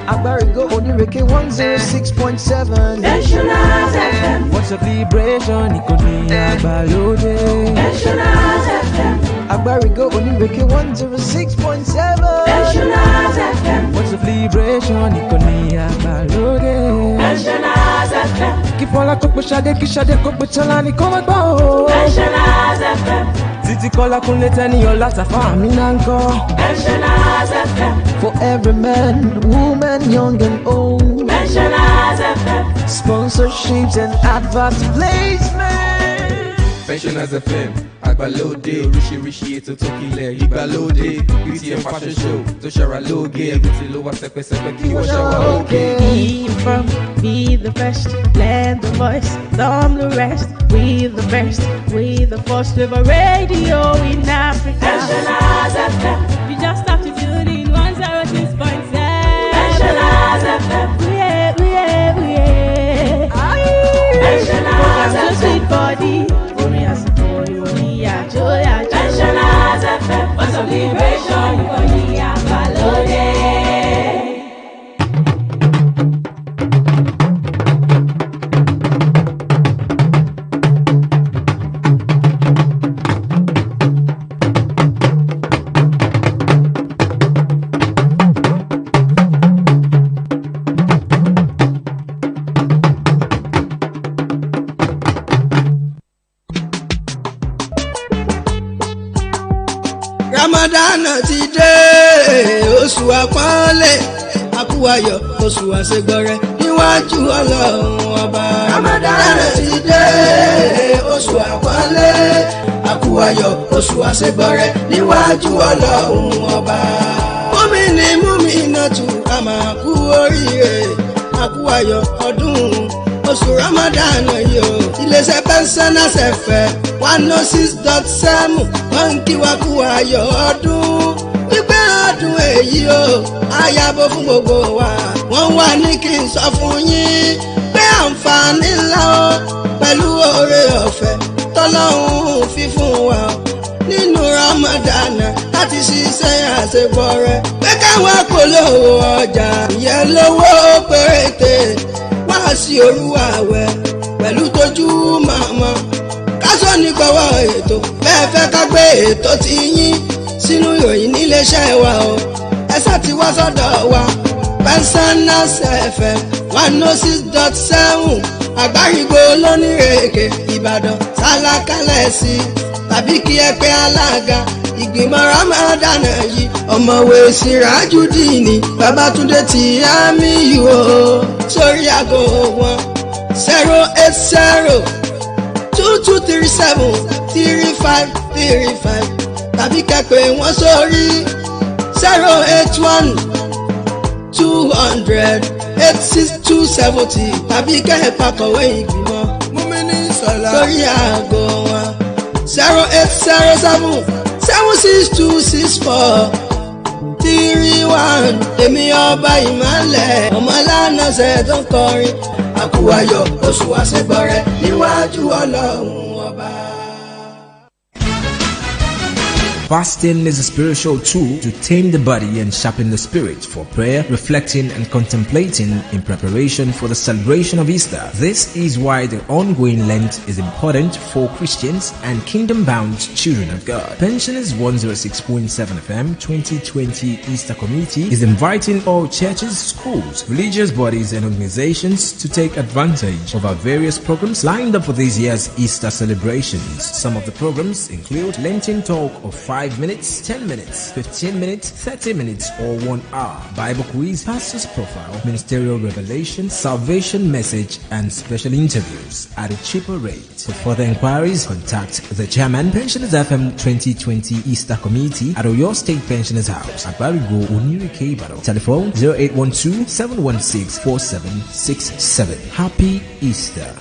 Agbarigo Onireke 106.7. Pensioners FM. What's up liberation? Ikoni Agbalode. Pensioners FM. Agbarigo Onireke 106.7. Pensioners FM. What's up liberation? Ikoni Agbalode. Pensioners FM. Keep all a cook shade, kishade cook chalani come go. Pensioners FM. Titi kola kunle teni yola safami nanko. Pensioners FM. For every man, woman, young and old. Pensioners FM. Sponsorships and advert placement. Pensioners FM. Agbalode, Rishi Eto Tokile, Igbalode, BTM Fashion Show, Toshara Loge, Everything Lower Sepe Kiwa Shawa Okay. Be from, be the best, lend the voice, dumb the rest. We the best, we the first ever radio in Africa. Pensioners FM. You just have to tune in 106.7. Pensioners FM. Pensioners FM. Sweet body. Pensioners FM. What's up, liberation? You go here, Balode. Ramadan ti dé oṣù àpọ́nlé àkúwayọ̀ oṣù àṣegbọrẹ níwájú Ọlọ́run ọba. Ramadan ti dé oṣù àpọ́nlé àkúwayọ̀ oṣù àṣegbọrẹ níwájú Ọlọ́run ọba. Mùmínì mùmínátù a máa kú oríire àkúwayọ̀ ọdún oṣù Ramadan yìí o. Iléeṣẹ́ Pensioners FM 106.7 wọ́n ń kí wa kú ayọ̀ ọdún wípé ọdún èyí o àyàbọ̀ fún gbogbo wa. Wọ́n wà ní kí n sọ fún yín pé àǹfààní ńlá o pẹ̀lú oore ọ̀fẹ́ tọ́lọ́hun fi fún wa nínú Ramadan láti ṣiṣẹ́ àṣegbọrẹ pé káwọn polówó ọjà ìyẹn lówó péréte wá sí olúwa wẹ̀ pẹ̀lú tójú màmá kásọ̀ ní gbọ́wọ́ ètò bẹ́ẹ̀ fẹ́ ká gbé ètò tí yín sínú ìròyìn níléeṣẹ́ wa o ẹ sá ti wá sọ́dọ̀ wa Pensioners FM 106.7 Àgbárígo lónírèké Ìbàdàn sálákálẹ̀ sí tàbí kí ẹ pé alága ìgbìmọ̀ Ramadan yìí ọ̀mọ̀wé Sirajudeen Babátúndé Tìámíyù o sórí aago wọn 08022373535 tàbí kẹ́pẹ́ wọn sórí 08120086270 tàbí kẹ́ẹ̀pà kọ̀wé ìgbìmọ̀ Mùmínì Sọlá sórí aago wọn 08077626431 èmi ọba ìmọ̀lẹ̀ ọmọlànà ṣe tó ń kọrin àkúwayọ̀ oṣù àṣegbọrẹ níwájú ọlọ́run ọba. Fasting is a spiritual tool to tame the body and sharpen the spirit for prayer, reflecting and contemplating in preparation for the celebration of Easter. This is why the ongoing Lent is important for Christians and kingdom-bound children of God. Pensioners 106.7 FM 2020 Easter Committee is inviting all churches, schools, religious bodies and organizations to take advantage of our various programs lined up for this year's Easter celebrations. Some of the programs include Lenten talk of 5 minutes, 10 minutes, 15 minutes, 30 minutes, or 1 hour. Bible quiz, pastor's profile, ministerial revelation, salvation message, and special interviews at a cheaper rate. For further inquiries, contact the chairman, Pensioners FM 2020 Easter Committee at Oyo State Pensioners House, Agbarigo, Onirike, Ibadan. Telephone 0812-716-4767. Happy Easter.